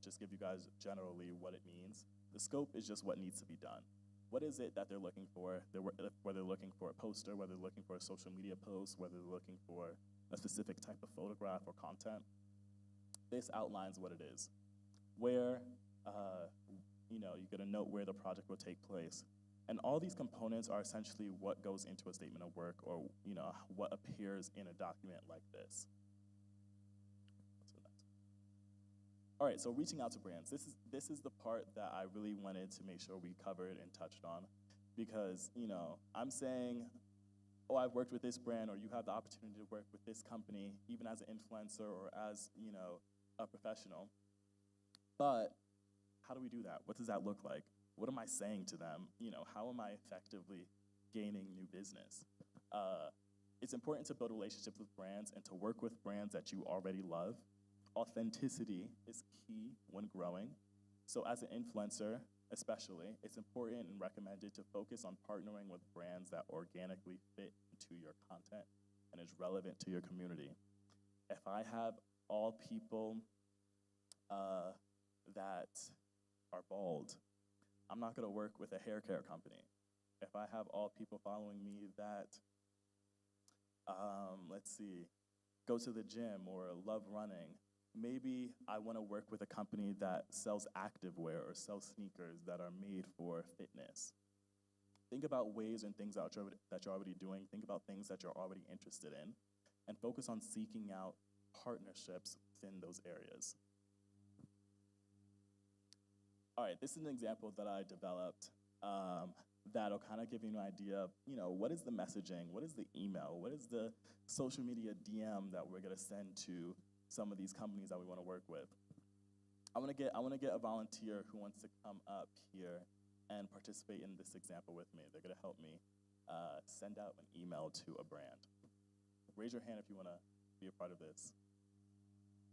just give you guys generally what it means. The scope is just what needs to be done. What is it that they're looking for? Whether they're looking for a poster, whether they're looking for a social media post, whether they're looking for a specific type of photograph or content. This outlines what it is. Where, you get a note where the project will take place. And all these components are essentially what goes into a statement of work, or what appears in a document like this. All right, so reaching out to brands. This is the part that I really wanted to make sure we covered and touched on, because I'm saying, oh, I've worked with this brand, or you have the opportunity to work with this company, even as an influencer or as a professional. But how do we do that? What does that look like? What am I saying to them? How am I effectively gaining new business? It's important to build relationships with brands and to work with brands that you already love. Authenticity is key when growing. So as an influencer, especially, it's important and recommended to focus on partnering with brands that organically fit into your content and is relevant to your community. If I have all people that are bald, I'm not gonna work with a hair care company. If I have all people following me that, go to the gym or love running, maybe I wanna work with a company that sells activewear or sells sneakers that are made for fitness. Think about ways and things that you're already doing. Think about things that you're already interested in, and focus on seeking out partnerships within those areas. All right, this is an example that I developed that'll kind of give you an idea of, what is the messaging, what is the email, what is the social media DM that we're gonna send to some of these companies that we wanna work with. I wanna get a volunteer who wants to come up here and participate in this example with me. They're gonna help me send out an email to a brand. Raise your hand if you wanna be a part of this.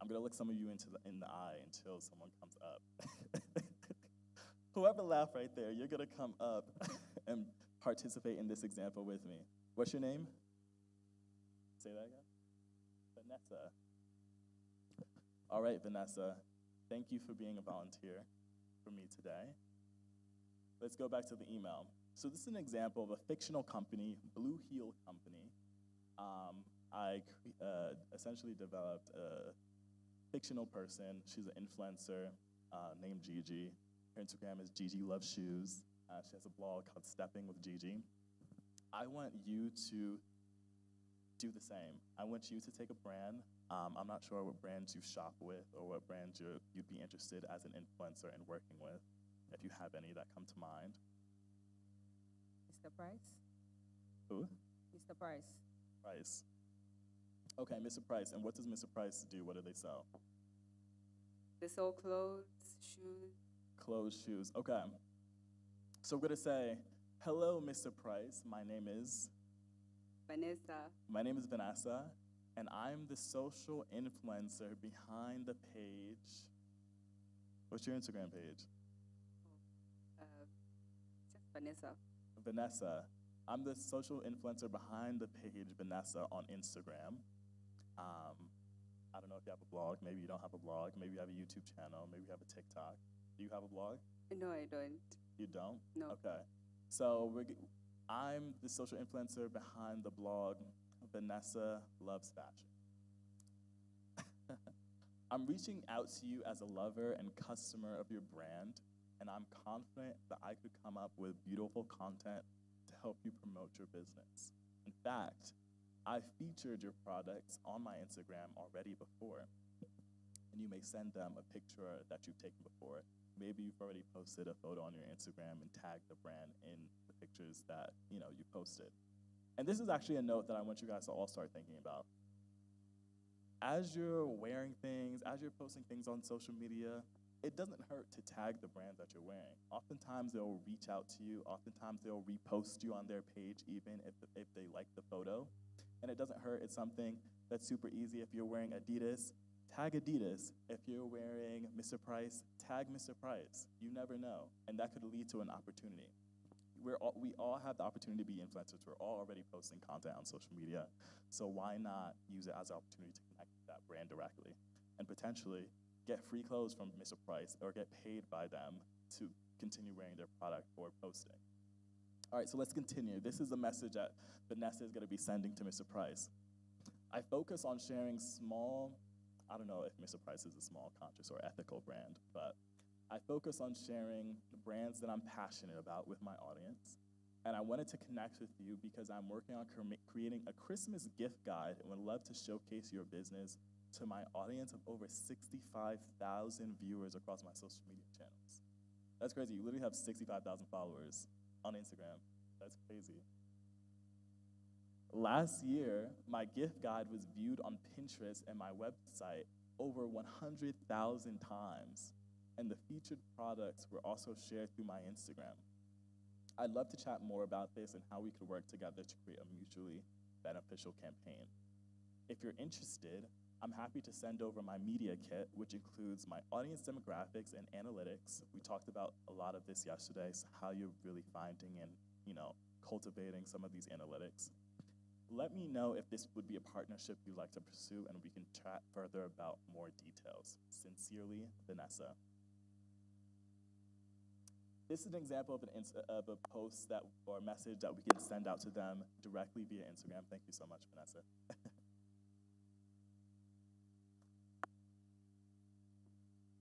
I'm gonna look some of you in the eye until someone comes up. Whoever laughed right there, you're gonna come up and participate in this example with me. What's your name? Say that again? Vanessa. All right, Vanessa, thank you for being a volunteer for me today. Let's go back to the email. So this is an example of a fictional company, Blue Heel Company. I essentially developed a fictional person. She's an influencer named Gigi. Her Instagram is Gigi Loves Shoes. She has a blog called Stepping with Gigi. I want you to do the same. I want you to take a brand. I'm not sure what brands you shop with or what brands you'd be interested as an influencer in working with, if you have any that come to mind. Mr. Price? Who? Mr. Price. Price. Okay, Mr. Price. And what does Mr. Price do? What do they sell? They sell clothes, shoes. Clothes, shoes. Okay. So we're going to say, hello, Mr. Price. My name is Vanessa, and I'm the social influencer behind the page. What's your Instagram page? Just Vanessa. Vanessa. I'm the social influencer behind the page Vanessa on Instagram. I don't know if you have a blog. Maybe you don't have a blog. Maybe you have a YouTube channel. Maybe you have a TikTok. Do you have a blog? No, I don't. You don't? No. Okay. So I'm the social influencer behind the blog Vanessa Loves Fashion. I'm reaching out to you as a lover and customer of your brand, and I'm confident that I could come up with beautiful content to help you promote your business. In fact, I featured your products on my Instagram already before, and you may send them a picture that you've taken before. Maybe you've already posted a photo on your Instagram and tagged the brand in the pictures that you posted. And this is actually a note that I want you guys to all start thinking about. As you're wearing things, as you're posting things on social media, it doesn't hurt to tag the brand that you're wearing. Oftentimes they'll reach out to you. Oftentimes they'll repost you on their page even if they like the photo. And it doesn't hurt. It's something that's super easy. If you're wearing Adidas, tag Adidas. If you're wearing Mr. Price, tag Mr. Price. You never know. And that could lead to an opportunity. We all have the opportunity to be influencers. We're all already posting content on social media. So why not use it as an opportunity to connect with that brand directly and potentially get free clothes from Mr. Price or get paid by them to continue wearing their product or posting. All right, so let's continue. This is the message that Vanessa is going to be sending to Mr. Price. I focus on sharing small, I don't know if Mr. Price is a small, conscious, or ethical brand, but I focus on sharing brands that I'm passionate about with my audience. And I wanted to connect with you because I'm working on creating a Christmas gift guide and would love to showcase your business to my audience of over 65,000 viewers across my social media channels. That's crazy. You literally have 65,000 followers on Instagram. That's crazy. Last year, my gift guide was viewed on Pinterest and my website over 100,000 times, and the featured products were also shared through my Instagram. I'd love to chat more about this and how we could work together to create a mutually beneficial campaign. If you're interested, I'm happy to send over my media kit, which includes my audience demographics and analytics. We talked about a lot of this yesterday, so how you're really finding and cultivating some of these analytics. Let me know if this would be a partnership you'd like to pursue, and we can chat further about more details. Sincerely, Vanessa. This is an example of a post or a message that we can send out to them directly via Instagram. Thank you so much, Vanessa.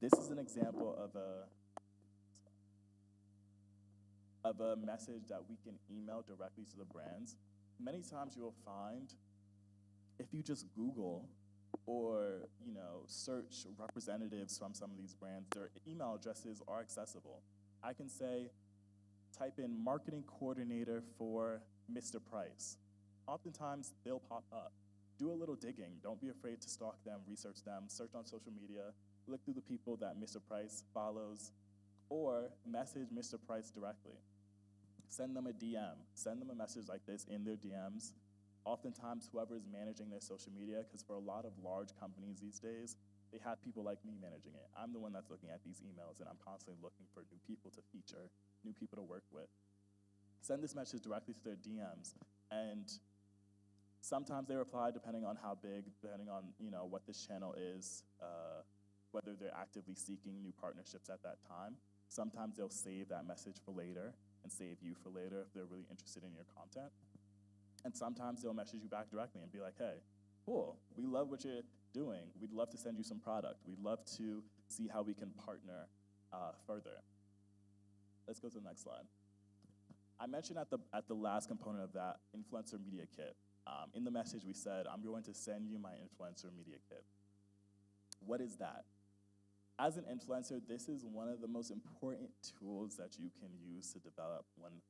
This is an example of a message that we can email directly to the brands. Many times you will find, if you just Google or search representatives from some of these brands, their email addresses are accessible. I can say, type in marketing coordinator for Mr. Price. Oftentimes they'll pop up. Do a little digging. Don't be afraid to stalk them, research them, search on social media, look through the people that Mr. Price follows, or message Mr. Price directly. Send them a DM. Send them a message like this in their DMs. Oftentimes, whoever is managing their social media, because for a lot of large companies these days, they have people like me managing it. I'm the one that's looking at these emails, and I'm constantly looking for new people to feature, new people to work with. Send this message directly to their DMs, and sometimes they reply depending on how big, depending on what this channel is, whether they're actively seeking new partnerships at that time. Sometimes they'll save that message for later and save you for later if they're really interested in your content. And sometimes they'll message you back directly and be like, hey, cool, we love what you're doing. We'd love to send you some product. We'd love to see how we can partner further. Let's go to the next slide. I mentioned at the last component of that influencer media kit. In the message we said, I'm going to send you my influencer media kit. What is that? As an influencer, this is one of the most important tools that you can use to develop one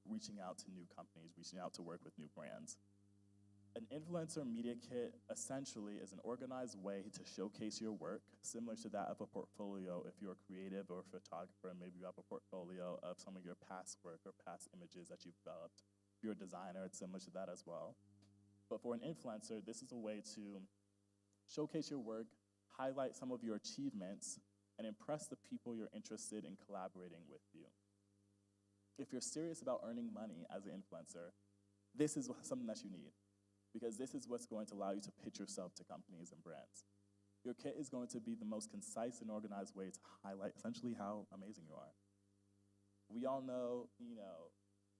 reaching out to new companies, reaching out to work with new brands. An influencer media kit essentially is an organized way to showcase your work, similar to that of a portfolio. If you're a creative or a photographer, maybe you have a portfolio of some of your past work or past images that you've developed. If you're a designer, it's similar to that as well. But for an influencer, this is a way to showcase your work, highlight some of your achievements, and impress the people you're interested in collaborating with you. If you're serious about earning money as an influencer, this is something that you need, because this is what's going to allow you to pitch yourself to companies and brands. Your kit is going to be the most concise and organized way to highlight essentially how amazing you are. We all know,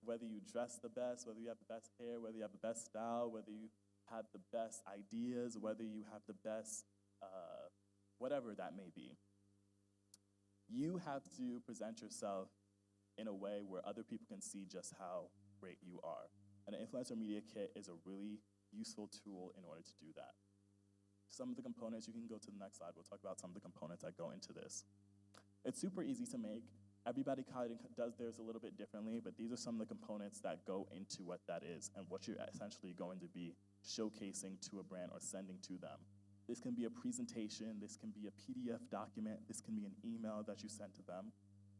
whether you dress the best, whether you have the best hair, whether you have the best style, whether you have the best ideas, whether you have the best, whatever that may be. You have to present yourself in a way where other people can see just how great you are. And an influencer media kit is a really useful tool in order to do that. Some of the components, you can go to the next slide, we'll talk about some of the components that go into this. It's super easy to make. Everybody kind of does theirs a little bit differently, but these are some of the components that go into what that is and what you're essentially going to be showcasing to a brand or sending to them. This can be a presentation, this can be a PDF document, this can be an email that you send to them.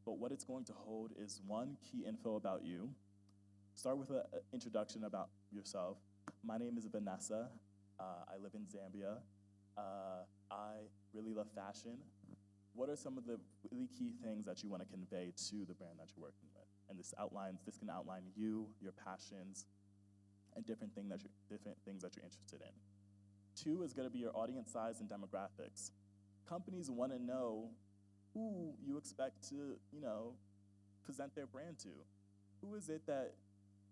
But what it's going to hold is one, key info about you. Start with an introduction about yourself. My name is Vanessa. I live in Zambia. I really love fashion. What are some of the really key things that you want to convey to the brand that you're working with? And this can outline you, your passions, and different things that you're interested in. 2 is going to be your audience size and demographics. Companies want to know who you expect to, present their brand to. Who is it that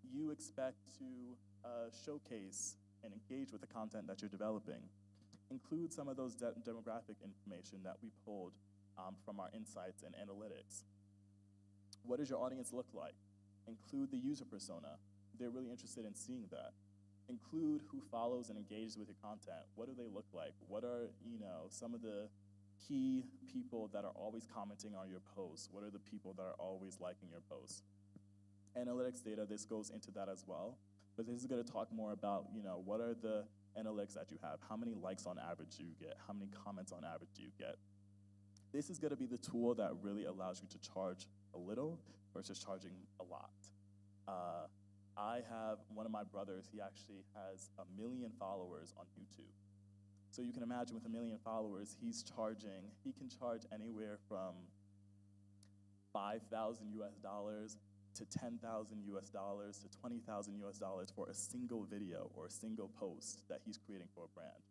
you expect to showcase and engage with the content that you're developing? Include some of those demographic information that we pulled from our insights and analytics. What does your audience look like? Include the user persona. They're really interested in seeing that. Include who follows and engages with your content. What do they look like? What are, some of the key people that are always commenting on your posts? What are the people that are always liking your posts? Analytics data, this goes into that as well. But this is going to talk more about, what are the analytics that you have? How many likes on average do you get? How many comments on average do you get? This is going to be the tool that really allows you to charge a little versus charging a lot. I have one of my brothers, he actually has 1 million followers on YouTube. So you can imagine with 1 million followers, he can charge anywhere from $5,000 US to $10,000 US to $20,000 US for a single video or a single post that he's creating for a brand.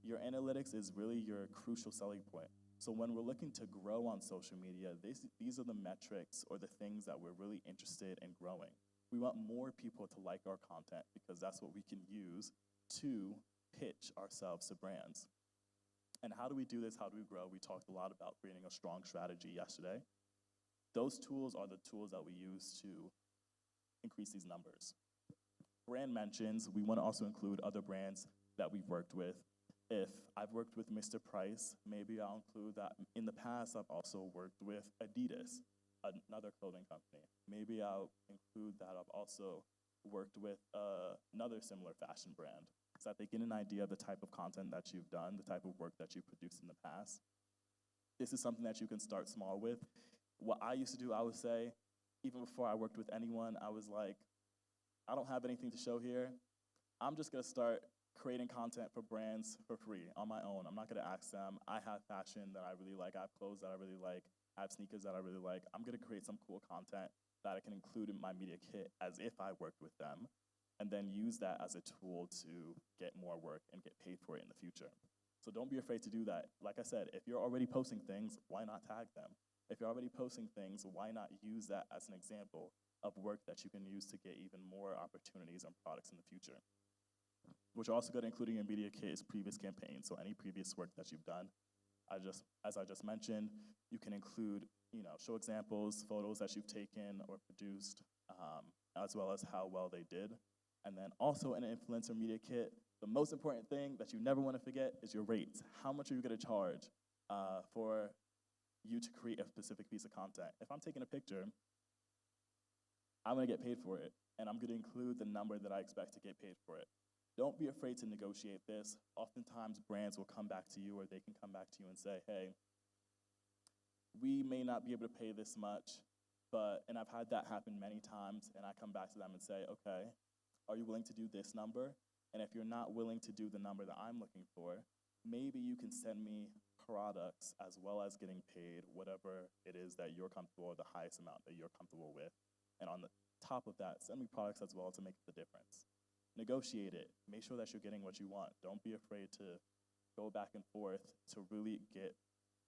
Your analytics is really your crucial selling point. So when we're looking to grow on social media, these are the metrics or the things that we're really interested in growing. We want more people to like our content because that's what we can use to pitch ourselves to brands. And how do we do this? How do we grow? We talked a lot about creating a strong strategy yesterday. Those tools are the tools that we use to increase these numbers. Brand mentions, we want to also include other brands that we've worked with. If I've worked with Mr. Price, maybe I'll include that. In the past, I've also worked with Adidas, another clothing company. Maybe I'll include that I've also worked with another similar fashion brand, so that they get an idea of the type of content that you've done, the type of work that you've produced in the past. This is something that you can start small with. What I used to do, I would say, even before I worked with anyone, I was like, I don't have anything to show here. I'm just gonna start creating content for brands for free on my own. I'm not gonna ask them. I have fashion that I really like. I have clothes that I really like. I have sneakers that I really like. I'm gonna create some cool content that I can include in my media kit as if I worked with them, and then use that as a tool to get more work and get paid for it in the future. So don't be afraid to do that. Like I said, if you're already posting things, why not tag them? If you're already posting things, why not use that as an example of work that you can use to get even more opportunities and products in the future? What you're also going to include in your media kit is previous campaigns. So any previous work that you've done. As I just mentioned, you can include, show examples, photos that you've taken or produced, as well as how well they did. And then also in an influencer media kit, the most important thing that you never want to forget is your rates. How much are you going to charge for you to create a specific piece of content? If I'm taking a picture, I'm gonna get paid for it, and I'm gonna include the number that I expect to get paid for it. Don't be afraid to negotiate this. Oftentimes, brands will come back to you, or they can come back to you and say, hey, we may not be able to pay this much, and I've had that happen many times, and I come back to them and say, okay, are you willing to do this number? And if you're not willing to do the number that I'm looking for, maybe you can send me products as well as getting paid whatever it is that you're comfortable, or the highest amount that you're comfortable with. And on the top of that, send me products as well to make the difference. Negotiate it. Make sure that you're getting what you want. Don't be afraid to go back and forth to really get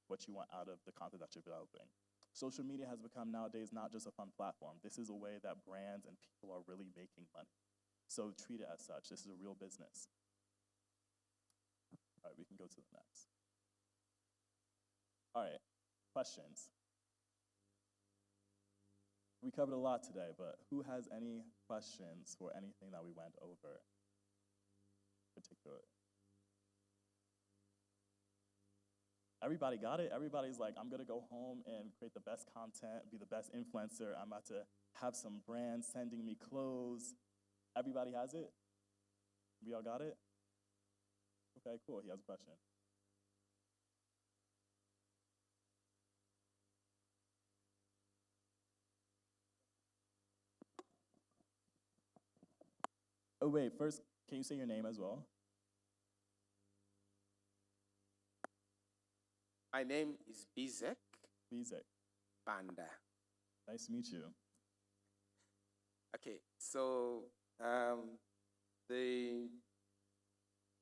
what you want out of the content that you're developing. Social media has become nowadays not just a fun platform. This is a way that brands and people are really making money. So treat it as such. This is a real business. All right, we can go to the next. All right, questions. We covered a lot today, but who has any questions for anything that we went over in particular? Everybody got it? Everybody's like, I'm gonna go home and create the best content, be the best influencer. I'm about to have some brands sending me clothes. Everybody has it? We all got it? Okay, cool, he has a question. Oh wait, first, can you say your name as well? My name is Bizek Bizek. Banda. Nice to meet you. Okay, so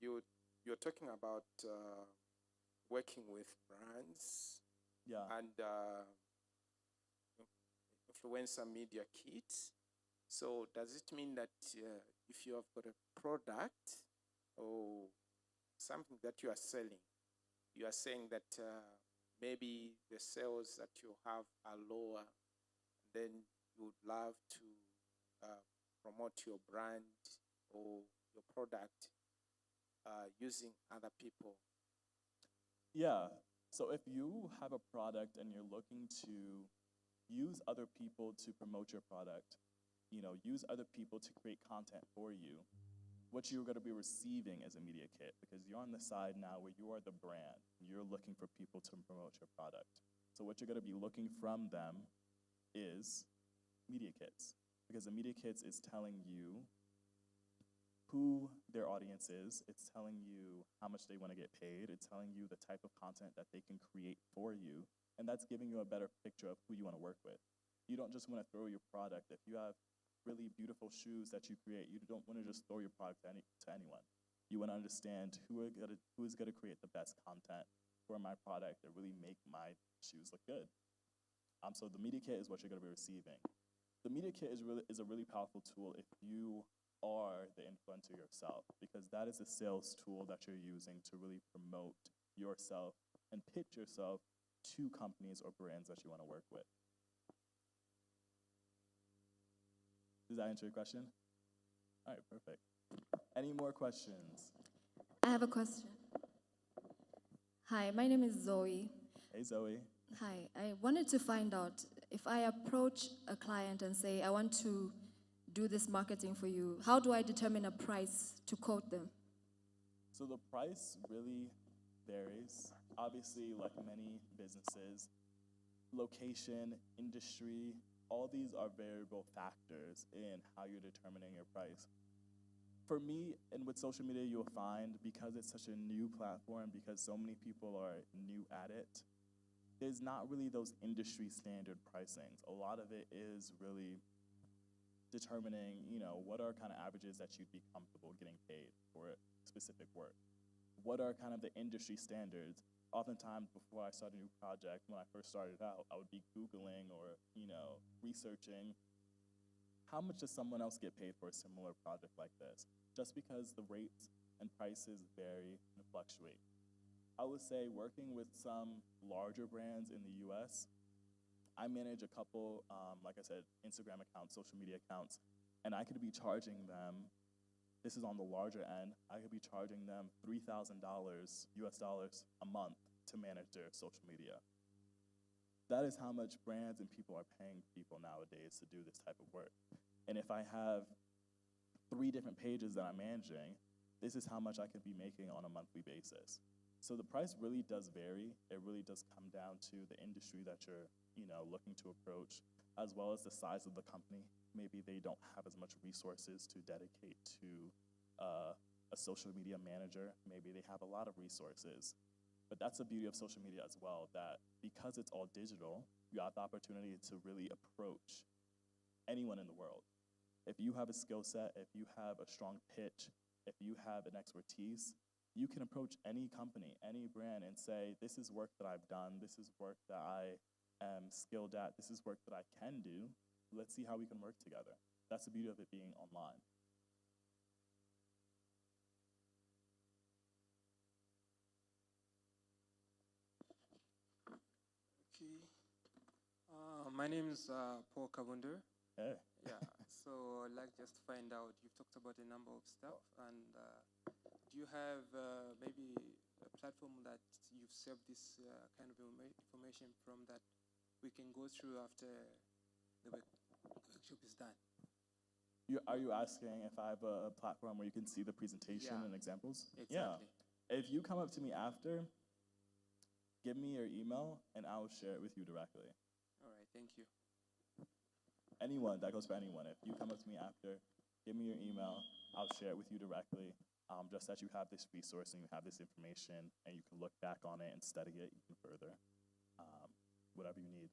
you're talking about working with brands Yeah. and influencer media kits. So does it mean that if you have got a product or something that you are selling, you are saying that maybe the sales that you have are lower, then you would love to promote your brand or your product using other people? Yeah, so if you have a product and you're looking to use other people to promote your product, use other people to create content for you, what you're gonna be receiving is a media kit, because you're on the side now where you are the brand. You're looking for people to promote your product. So what you're gonna be looking from them is media kits, because the media kits is telling you who their audience is, it's telling you how much they wanna get paid, it's telling you the type of content that they can create for you, and that's giving you a better picture of who you wanna work with. You don't just wanna throw your product. If you have really beautiful shoes that you create, you don't wanna just throw your product to anyone. You wanna understand who is gonna create the best content for my product that really make my shoes look good. So the media kit is what you're gonna be receiving. The media kit is a really powerful tool if you are the influencer yourself, because that is a sales tool that you're using to really promote yourself and pitch yourself to companies or brands that you wanna work with. Does that answer your question? All right, perfect. Any more questions? I have a question. Hi, my name is Zoe. Hey, Zoe. Hi, I wanted to find out if I approach a client and say, I want to do this marketing for you, how do I determine a price to quote them? So the price really varies. Obviously, like many businesses, location, industry, all these are variable factors in how you're determining your price. For me, and with social media, you'll find, because it's such a new platform, because so many people are new at it, there's not really those industry standard pricings. A lot of it is really determining, what are kind of averages that you'd be comfortable getting paid for specific work? What are kind of the industry standards? Oftentimes, before I start a new project, when I first started out, I would be Googling or, researching, how much does someone else get paid for a similar project like this? Just because the rates and prices vary and fluctuate. I would say working with some larger brands in the US, I manage a couple, like I said, Instagram accounts, social media accounts, and I could be charging them, this is on the larger end, I could be charging them $3,000 US dollars a month to manage their social media. That is how much brands and people are paying people nowadays to do this type of work. And if I have 3 different pages that I'm managing, this is how much I could be making on a monthly basis. So the price really does vary. It really does come down to the industry that you're, looking to approach, as well as the size of the company. Maybe they don't have as much resources to dedicate to a social media manager. Maybe they have a lot of resources. But that's the beauty of social media as well, that because it's all digital, you have the opportunity to really approach anyone in the world. If you have a skill set, if you have a strong pitch, if you have an expertise, you can approach any company, any brand, and say, this is work that I've done, this is work that I am skilled at, this is work that I can do. Let's see how we can work together. That's the beauty of it being online. Okay. My name is Paul Kabunder. Hey. Yeah, so I'd like just to find out, you've talked about a number of stuff, and do you have maybe a platform that you've saved this kind of information from that we can go through after the workshop is done? Are you asking if I have a platform where you can see the presentation and examples? Exactly. Yeah. If you come up to me after, give me your email, and I will share it with you directly. All right, thank you. Anyone, that goes for anyone. If you come up to me after, give me your email, I'll share it with you directly. Just that you have this resource and you have this information and you can look back on it and study it even further, whatever you need.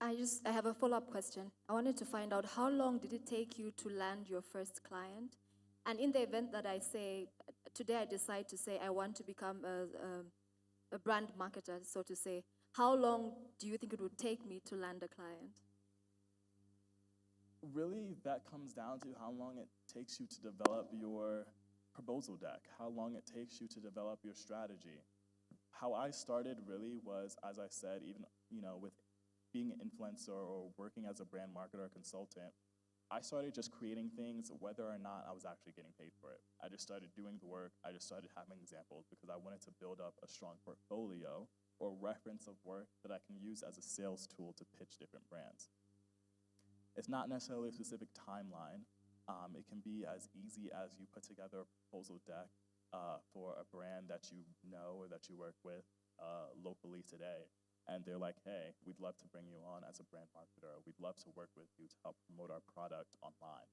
I have a follow-up question. I wanted to find out, how long did it take you to land your first client? And in the event that I say, today I decide to say I want to become a brand marketer, so to say, how long do you think it would take me to land a client? Really, that comes down to how long it takes you to develop your proposal deck, how long it takes you to develop your strategy. How I started really was, as I said, even with being an influencer or working as a brand marketer or consultant, I started just creating things whether or not I was actually getting paid for it. I just started doing the work. I just started having examples because I wanted to build up a strong portfolio or reference of work that I can use as a sales tool to pitch different brands. It's not necessarily a specific timeline. It can be as easy as you put together a proposal deck for a brand that you know or that you work with locally today. And they're like, hey, we'd love to bring you on as a brand marketer. We'd love to work with you to help promote our product online.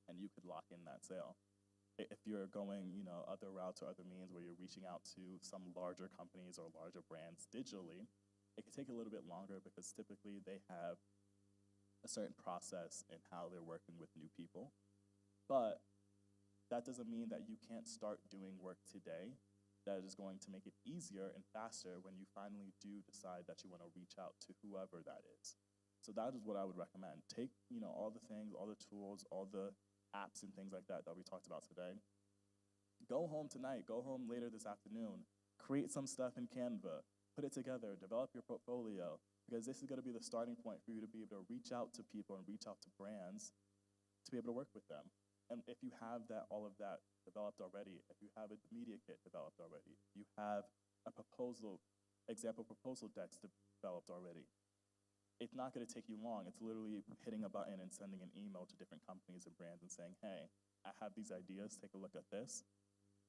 And you could lock in that sale. If you're going, other routes or other means where you're reaching out to some larger companies or larger brands digitally, it can take a little bit longer because typically they have a certain process in how they're working with new people. But that doesn't mean that you can't start doing work today that is going to make it easier and faster when you finally do decide that you want to reach out to whoever that is. So that is what I would recommend. Take, all the things, all the tools, all the apps and things like that we talked about today. Go home tonight, go home later this afternoon, create some stuff in Canva, put it together, develop your portfolio, because this is going to be the starting point for you to be able to reach out to people and reach out to brands to be able to work with them. And if you have all of that developed already, if you have a media kit developed already, if you have a example proposal decks developed already, it's not going to take you long. It's literally hitting a button and sending an email to different companies and brands and saying, hey, I have these ideas, take a look at this.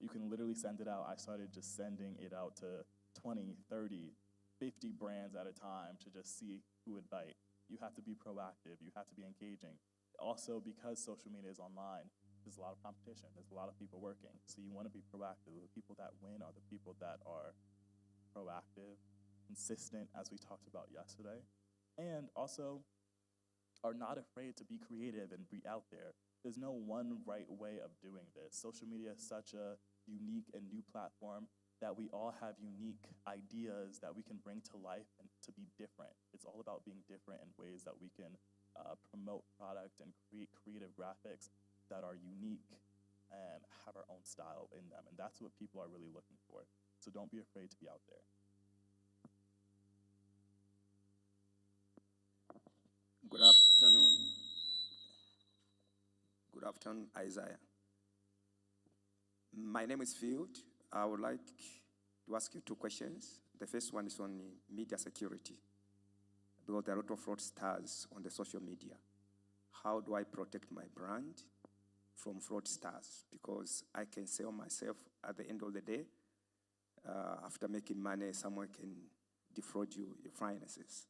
You can literally send it out. I started just sending it out to 20, 30, 50 brands at a time to just see who would bite. You have to be proactive. You have to be engaging. Also, because social media is online, there's a lot of competition. There's a lot of people working. So you want to be proactive. The people that win are the people that are proactive, consistent, as we talked about yesterday, and also are not afraid to be creative and be out there. There's no one right way of doing this. Social media is such a unique and new platform that we all have unique ideas that we can bring to life and to be different. It's all about being different in ways that we can promote product and create creative graphics that are unique and have our own style in them. And that's what people are really looking for. So don't be afraid to be out there. Good afternoon. Good afternoon, Isaiah. My name is Field. I would like to ask you 2 questions. The first one is on media security, because there are a lot of fraudsters on the social media. How do I protect my brand from fraudsters? Because I can sell myself at the end of the day. After making money, someone can defraud you, your finances.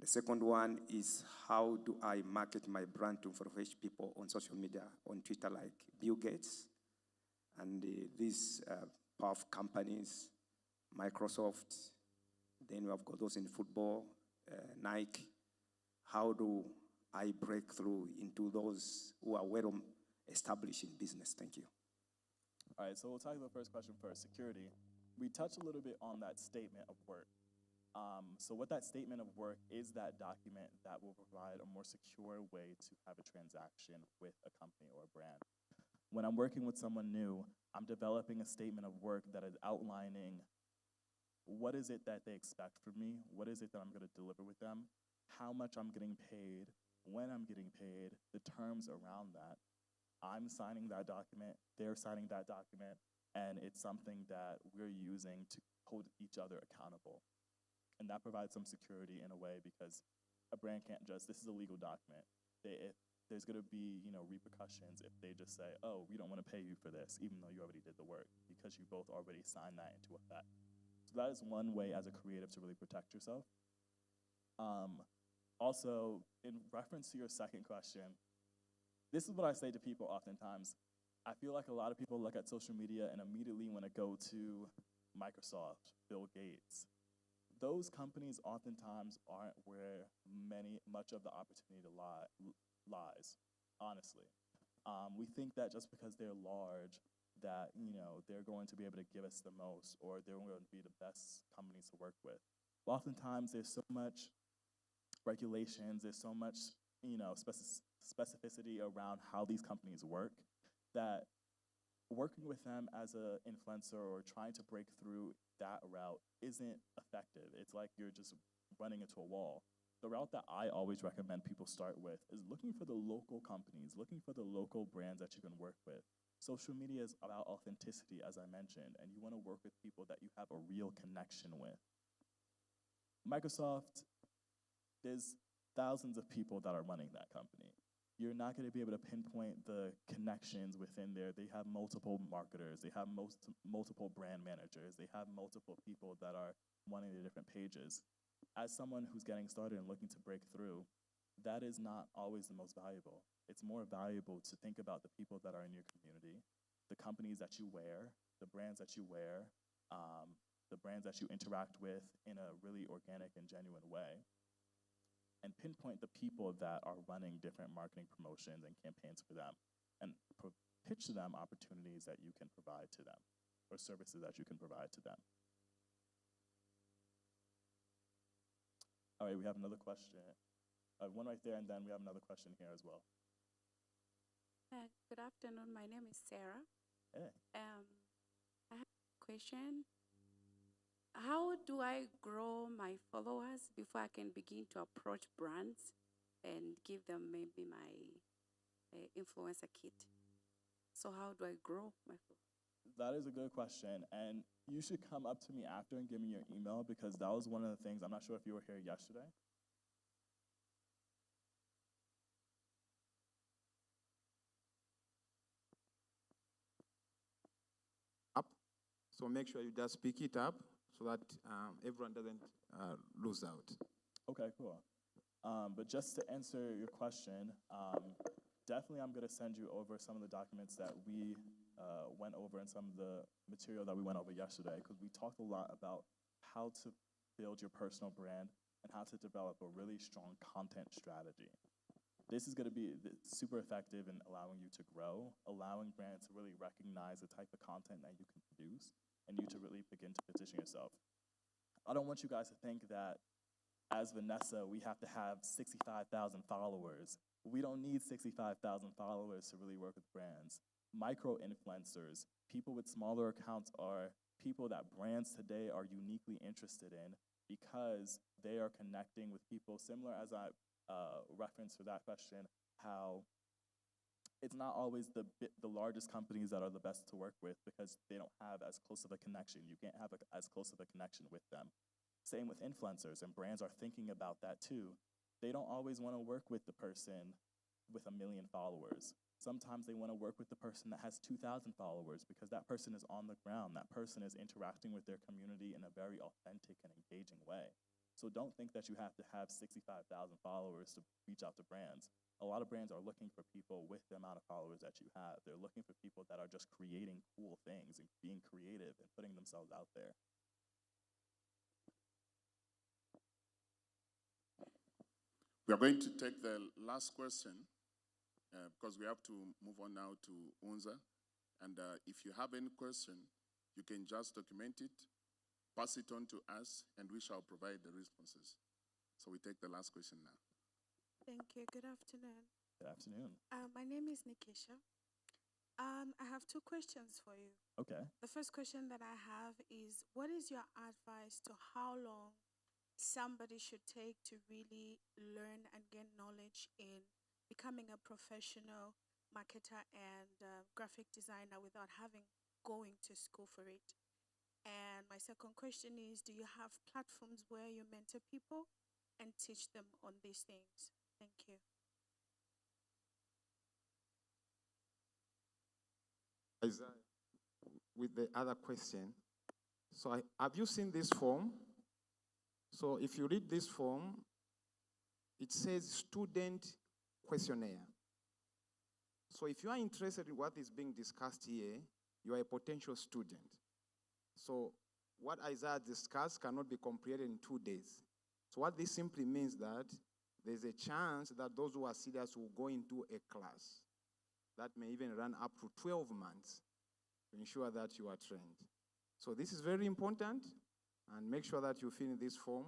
The second one is, how do I market my brand to reach people on social media, on Twitter, like Bill Gates and these powerful companies, Microsoft. Then we have got those in football, Nike. How do I break through into those who are well established in business? Thank you. All right, so we'll tackle the first question first, security. We touched a little bit on that statement of work. So what that statement of work is that document that will provide a more secure way to have a transaction with a company or a brand. When I'm working with someone new, I'm developing a statement of work that is outlining what is it that they expect from me, what is it that I'm gonna deliver with them, how much I'm getting paid, when I'm getting paid, the terms around that. I'm signing that document, they're signing that document, and it's something that we're using to hold each other accountable. And that provides some security in a way, because a brand can't just, this is a legal document. If there's gonna be, repercussions if they just say, oh, we don't wanna pay you for this, even though you already did the work, because you both already signed that into effect. So that is one way as a creative to really protect yourself. Also, in reference to your second question, this is what I say to people oftentimes. I feel like a lot of people look at social media and immediately want to go to Microsoft, Bill Gates. Those companies oftentimes aren't where much of the opportunity lies, honestly. We think that just because they're large, that they're going to be able to give us the most, or they're going to be the best companies to work with. But oftentimes there's so much regulations, there's so much specificity around how these companies work, that working with them as an influencer or trying to break through that route isn't effective. It's like you're just running into a wall. The route that I always recommend people start with is looking for the local companies, looking for the local brands that you can work with. Social media is about authenticity, as I mentioned, and you want to work with people that you have a real connection with. Microsoft, there's thousands of people that are running that company. You're not going to be able to pinpoint the connections within there. They have multiple marketers. They have multiple brand managers. They have multiple people that are running the different pages. As someone who's getting started and looking to break through, that is not always the most valuable. It's more valuable to think about the people that are in your community, the companies that you wear, the brands that you wear, the brands that you interact with in a really organic and genuine way, and pinpoint the people that are running different marketing promotions and campaigns for them, and pitch to them opportunities that you can provide to them, or services that you can provide to them. All right, we have another question. One right there, and then we have another question here as well. Good afternoon. My name is Sarah. Hey. I have a question. How do I grow my followers before I can begin to approach brands and give them maybe my influencer kit? So how do I grow my followers? That is a good question, and you should come up to me after and give me your email, because that was one of the things. I'm not sure if you were here yesterday. Up. So make sure you just pick it up so that everyone doesn't lose out. Okay, cool. But just to answer your question, definitely I'm going to send you over some of the documents that we went over and some of the material that we went over yesterday, because we talked a lot about how to build your personal brand and how to develop a really strong content strategy. This is going to be super effective in allowing you to grow, allowing brands to really recognize the type of content that you can produce, and you to really begin to position yourself. I don't want you guys to think that as Vanessa, we have to have 65,000 followers. We don't need 65,000 followers to really work with brands. Micro-influencers, people with smaller accounts, are people that brands today are uniquely interested in, because they are connecting with people similar, as I referenced for that question, how it's not always the largest companies that are the best to work with because they don't have as close of a connection. You can't have as close of a connection with them. Same with influencers, and brands are thinking about that too. They don't always want to work with the person with 1 million followers. Sometimes they want to work with the person that has 2,000 followers because that person is on the ground. That person is interacting with their community in a very authentic and engaging way. So don't think that you have to have 65,000 followers to reach out to brands. A lot of brands are looking for people with the amount of followers that you have. They're looking for people that are just creating cool things and being creative and putting themselves out there. We are going to take the last question because we have to move on now to Unza. And if you have any question, you can just document it, pass it on to us, and we shall provide the responses. So we take the last question now. Thank you. Good afternoon. Good afternoon. My name is Nikisha. I have 2 questions for you. Okay. The first question that I have is, what is your advice to how long somebody should take to really learn and gain knowledge in becoming a professional marketer and graphic designer without going to school for it? And my second question is, do you have platforms where you mentor people and teach them on these things? Thank you. Isaiah, with the other question, so have you seen this form? So if you read this form, it says student questionnaire. So if you are interested in what is being discussed here, you are a potential student. So what Isaiah discussed cannot be completed in 2 days. So what this simply means that there's a chance that those who are serious will go into a class that may even run up to 12 months to ensure that you are trained. So this is very important, and make sure that you fill in this form,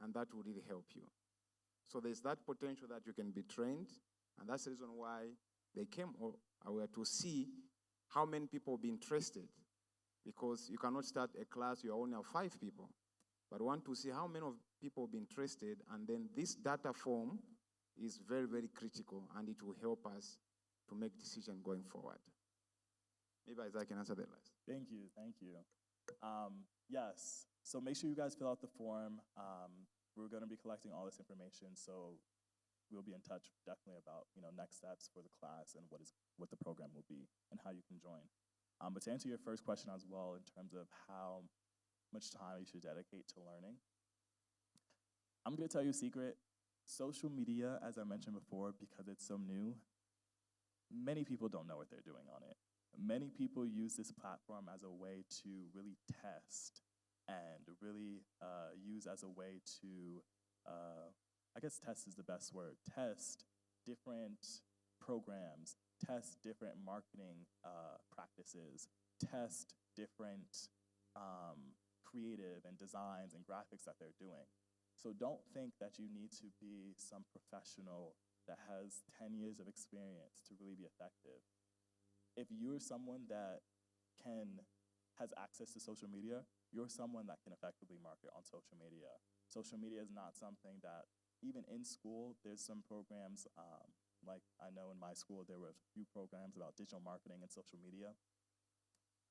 and that will really help you. So there's that potential that you can be trained, and that's the reason why they came over to see how many people will be interested, because you cannot start a class, you only have 5 people, but want to see how many of people will be interested, and then this data form is very, very critical, and it will help us to make decisions going forward. Maybe Isaiah can answer that last. Thank you, thank you. Yes, so make sure you guys fill out the form. We're gonna be collecting all this information, so we'll be in touch definitely about next steps for the class and what the program will be and how you can join. But to answer your first question as well, in terms of how much time you should dedicate to learning, I'm gonna tell you a secret. Social media, as I mentioned before, because it's so new, many people don't know what they're doing on it. Many people use this platform as a way to really test and really use as a way to, I guess test is the best word, test different programs, test different marketing practices, test different creative and designs and graphics that they're doing. So don't think that you need to be some professional that has 10 years of experience to really be effective. If you're someone that has access to social media, you're someone that can effectively market on social media. Social media is not something that, even in school, there's some programs, like I know in my school there were a few programs about digital marketing and social media.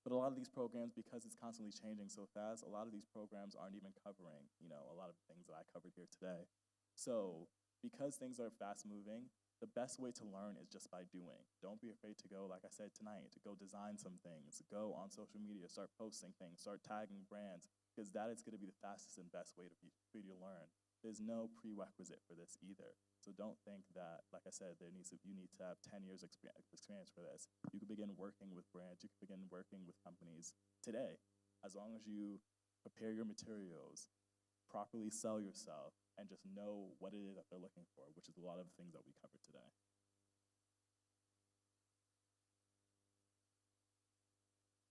But a lot of these programs, because it's constantly changing so fast, a lot of these programs aren't even covering, a lot of the things that I covered here today. So because things are fast moving, the best way to learn is just by doing. Don't be afraid to go, like I said tonight, to go design some things, go on social media, start posting things, start tagging brands, because that is gonna be the fastest and best way for you to learn. There's no prerequisite for this either. So don't think that, like I said, you need to have 10 years experience for this. You can begin working with brands, you can begin working with companies today, as long as you prepare your materials, properly sell yourself, and just know what it is that they're looking for, which is a lot of the things that we covered today.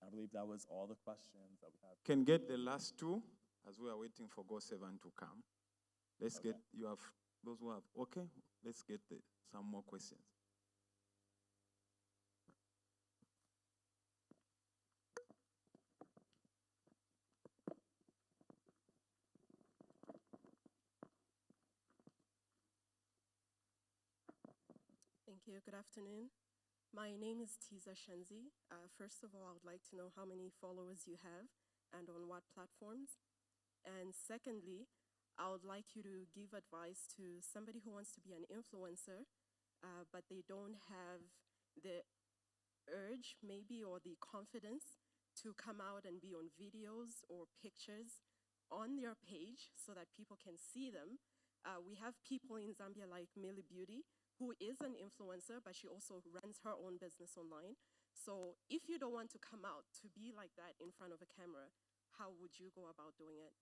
I believe that was all the questions that we have. Can get the last 2 as we are waiting for Go7 to come. Let's get, you have, those who have, okay, let's get some more questions. Thank you. Good afternoon. My name is Tiza Shenzi. First of all, I would like to know how many followers you have and on what platforms. And secondly, I would like you to give advice to somebody who wants to be an influencer, but they don't have the urge maybe or the confidence to come out and be on videos or pictures on their page so that people can see them. We have people in Zambia like Millie Beauty, who is an influencer, but she also runs her own business online. So if you don't want to come out to be like that in front of a camera, how would you go about doing it?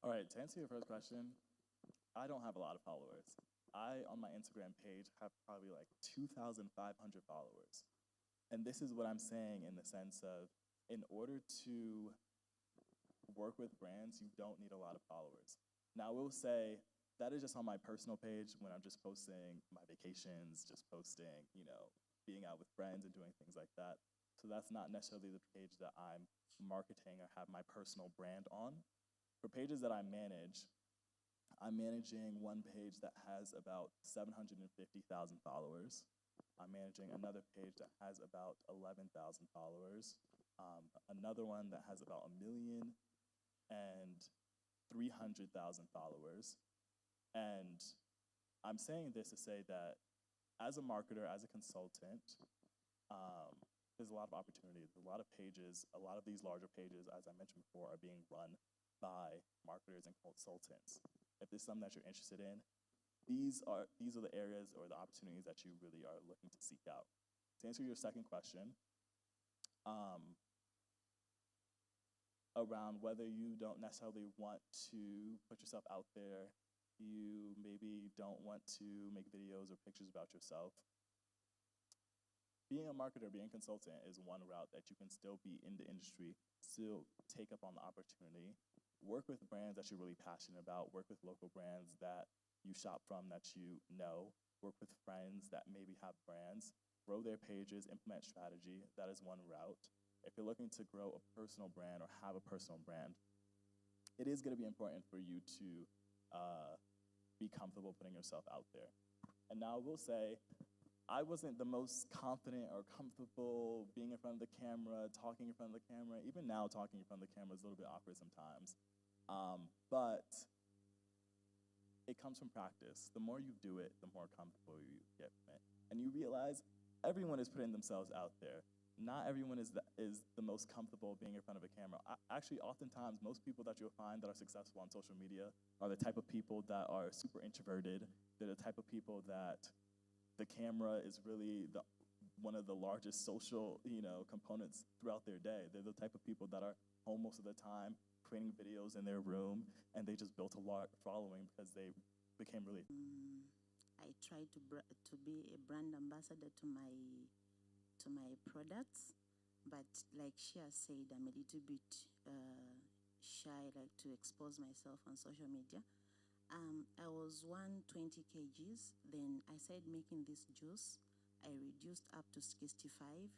All right, to answer your first question, I don't have a lot of followers. I, on my Instagram page, have probably like 2,500 followers. And this is what I'm saying in the sense of, in order to work with brands, you don't need a lot of followers. Now, I will say, that is just on my personal page when I'm just posting my vacations, just posting, you know, being out with friends and doing things like that. So that's not necessarily the page that I'm marketing or have my personal brand on. For pages that I manage, I'm managing one page that has about 750,000 followers. I'm managing another page that has about 11,000 followers. Another one that has about 1,300,000 followers. And I'm saying this to say that as a marketer, as a consultant, there's a lot of opportunity. There's a lot of pages, a lot of these larger pages, as I mentioned before, are being run by marketers and consultants. If there's something that you're interested in, these are the areas or the opportunities that you really are looking to seek out. To answer your second question, around whether you don't necessarily want to put yourself out there, you maybe don't want to make videos or pictures about yourself. Being a marketer, being a consultant is one route that you can still be in the industry, still take up on the opportunity, work with brands that you're really passionate about, work with local brands that you shop from that you know, work with friends that maybe have brands, grow their pages, implement strategy. That is one route. If you're looking to grow a personal brand or have a personal brand, it is going to be important for you to be comfortable putting yourself out there. And now I will say, I wasn't the most confident or comfortable being in front of the camera, talking in front of the camera. Even now, talking in front of the camera is a little bit awkward sometimes. But it comes from practice. The more you do it, the more comfortable you get from it. And you realize everyone is putting themselves out there. Not everyone is the most comfortable being in front of a camera. Actually, oftentimes, most people that you'll find that are successful on social media are the type of people that are super introverted. They're the type of people that the camera is really one of the largest social, components throughout their day. They're the type of people that are home most of the time, creating videos in their room, and they just built a large following because they became really. I try to be a brand ambassador to my products, but like she has said, I'm a little bit shy, like to expose myself on social media. I was 120 kgs, then I started making this juice. I reduced up to 65,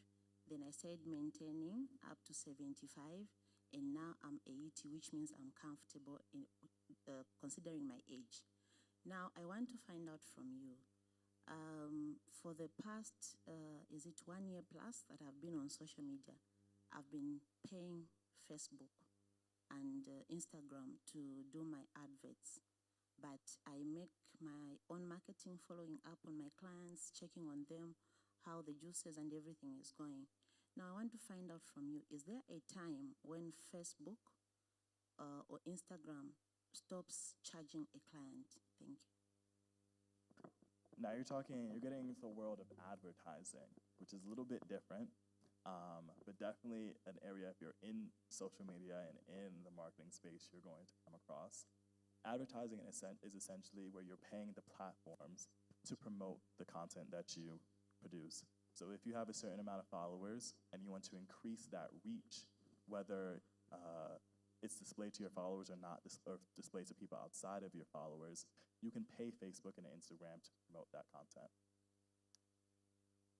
then I started maintaining up to 75, and now I'm 80, which means I'm comfortable in considering my age. Now, I want to find out from you, for the past, is it 1 year plus that I've been on social media, I've been paying Facebook and Instagram to do my adverts. But I make my own marketing, following up on my clients, checking on them, how the juices and everything is going. Now, I want to find out from you, is there a time when Facebook or Instagram stops charging a client? Thank you. Now you're getting into the world of advertising, which is a little bit different, but definitely an area if you're in social media and in the marketing space, you're going to come across. Advertising is essentially where you're paying the platforms to promote the content that you produce. So if you have a certain amount of followers and you want to increase that reach, whether it's displayed to your followers or not, or displayed to people outside of your followers, you can pay Facebook and Instagram to promote that content.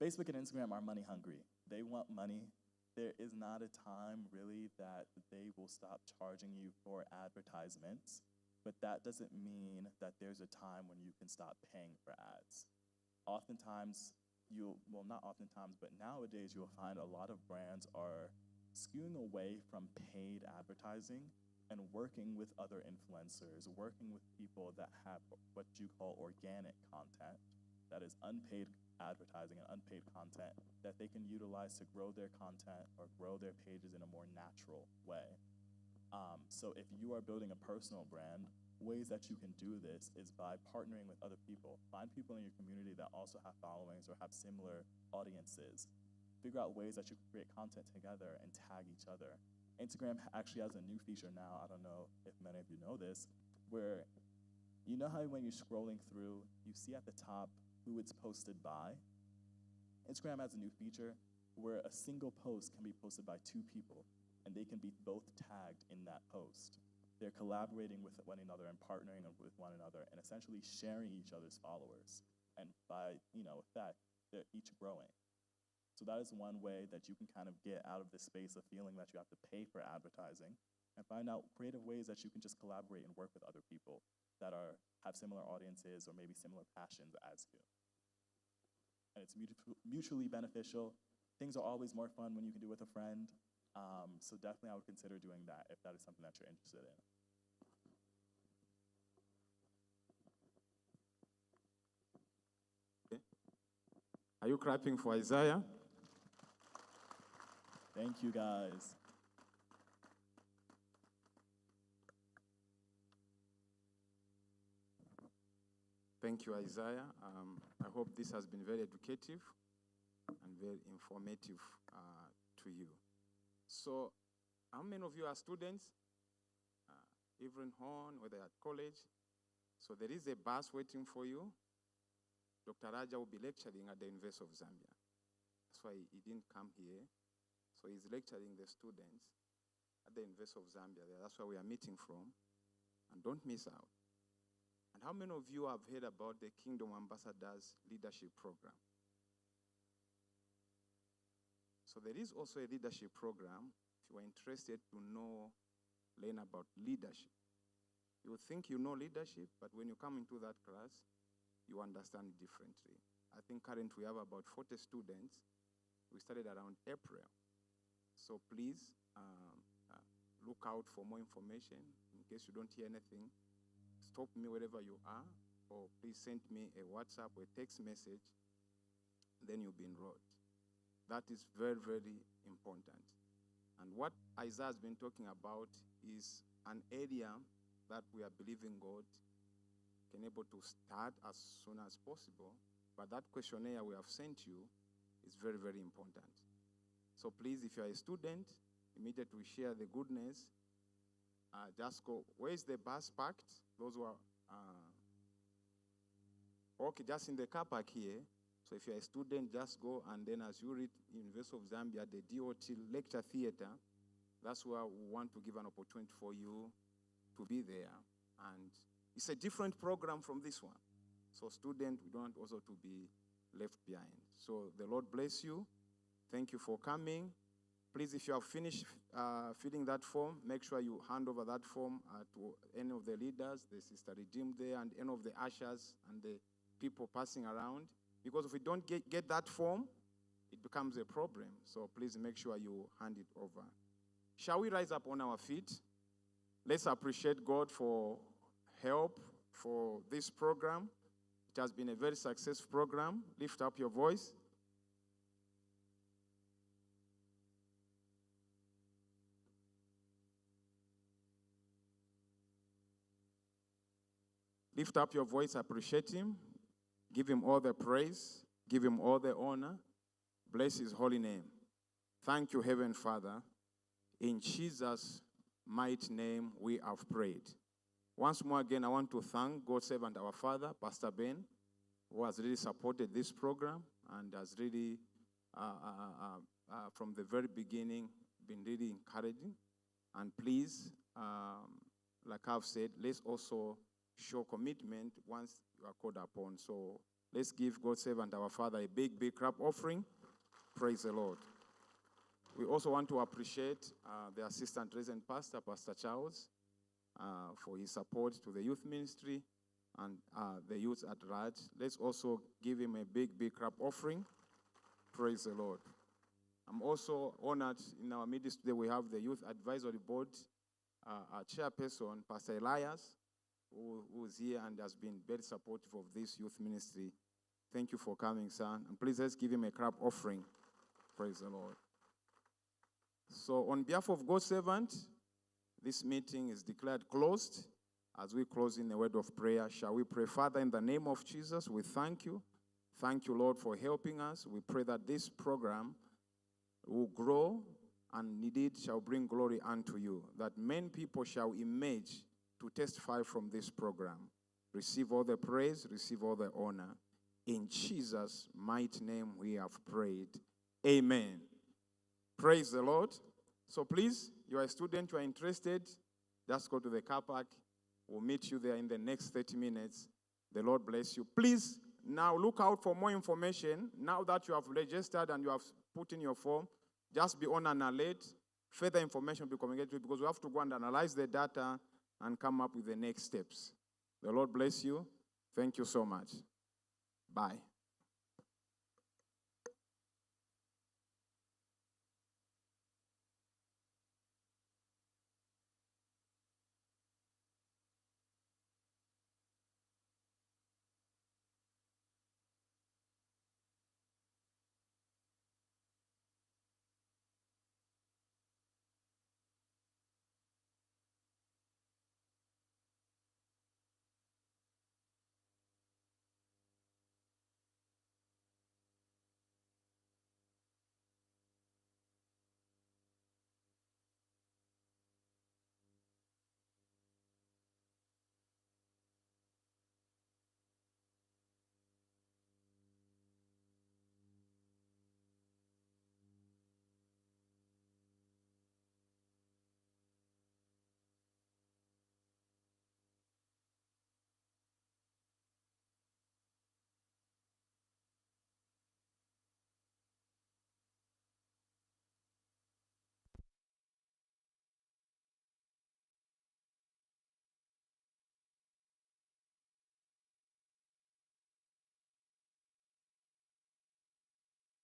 Facebook and Instagram are money hungry. They want money. There is not a time really that they will stop charging you for advertisements, but that doesn't mean that there's a time when you can stop paying for ads. Oftentimes, well, not oftentimes, but nowadays you'll find a lot of brands are skewing away from paid advertising and working with other influencers, working with people that have what you call organic content, that is unpaid advertising and unpaid content that they can utilize to grow their content or grow their pages in a more natural way. So if you are building a personal brand, ways that you can do this is by partnering with other people. Find people in your community that also have followings or have similar audiences. Figure out ways that you can create content together and tag each other. Instagram actually has a new feature now, I don't know if many of you know this, where you know how when you're scrolling through, you see at the top who it's posted by? Instagram has a new feature where a single post can be posted by 2 people, and they can be both tagged in that post. They're collaborating with one another and partnering with one another and essentially sharing each other's followers. And by, with that, they're each growing. So that is one way that you can kind of get out of the space of feeling that you have to pay for advertising and find out creative ways that you can just collaborate and work with other people that have similar audiences or maybe similar passions as you. And it's mutually beneficial. Things are always more fun when you can do it with a friend. So definitely I would consider doing that if that is something that you're interested in. Are you clapping for Isaiah? Thank you, guys. Thank you, Isaiah. I hope this has been very educative and very informative to you. So, how many of you are students? Even Horn, whether at college. So there is a bus waiting for you. Dr. Raja will be lecturing at the University of Zambia. That's why he didn't come here. So he's lecturing the students at the University of Zambia. That's where we are meeting from. And don't miss out. And how many of you have heard about the Kingdom Ambassadors Leadership Program? So there is also a leadership program if you are interested to learn about leadership. You think you know leadership, but when you come into that class, you understand it differently. I think currently we have about 40 students. We started around April. So please look out for more information. In case you don't hear anything, stop me wherever you are, or please send me a WhatsApp or a text message, then you'll be enrolled. That is very, very important. And what Isaiah has been talking about is an area that we are believing God can able to start as soon as possible. But that questionnaire we have sent you is very, very important. So please, if you are a student, immediately share the goodness. Just go, where is the bus parked? Those who are, okay, just in the car park here. So if you're a student, just go, and then as you read University of Zambia, the DOT Lecture Theater, that's where we want to give an opportunity for you to be there. And it's a different program from this one. So students, we don't want also to be left behind. So the Lord bless you. Thank you for coming. Please, if you have finished filling that form, make sure you hand over that form to any of the leaders, the Sister Redeemed there, and any of the ushers and the people passing around. Because if we don't get that form, it becomes a problem. So please make sure you hand it over. Shall we rise up on our feet? Let's appreciate God for help for this program. It has been a very successful program. Lift up your voice. Lift up your voice, appreciate him. Give him all the praise. Give him all the honor. Bless his holy name. Thank you, Heavenly Father. In Jesus' mighty name we have prayed. Once more again, I want to thank God's servant, our Father, Pastor Ben, who has really supported this program and has really, from the very beginning, been really encouraging. And please, like I've said, let's also show commitment once you are called upon. So let's give God's servant, our Father, a big, big clap offering. Praise the Lord. We also want to appreciate the Assistant Resident Pastor, Pastor Charles, for his support to the youth ministry and the youth at large. Let's also give him a big, big clap offering. Praise the Lord. I'm also honored in our midst today we have the Youth Advisory Board, our chairperson, Pastor Elias, who is here and has been very supportive of this youth ministry. Thank you for coming, son. And please let's give him a clap offering. Praise the Lord. So on behalf of God's servant, this meeting is declared closed. As we close in a word of prayer, shall we pray? Father, in the name of Jesus, we thank you. Thank you, Lord, for helping us. We pray that this program will grow and indeed shall bring glory unto you, that many people shall emerge to testify from this program. Receive all the praise, receive all the honor. In Jesus' mighty name we have prayed. Amen. Praise the Lord. So please, you are a student, you are interested, just go to the car park. We'll meet you there in the next 30 minutes. The Lord bless you. Please, now look out for more information. Now that you have registered and you have put in your form, just be on an alert. Further information will be communicated because we have to go and analyze the data and come up with the next steps. The Lord bless you. Thank you so much. Bye.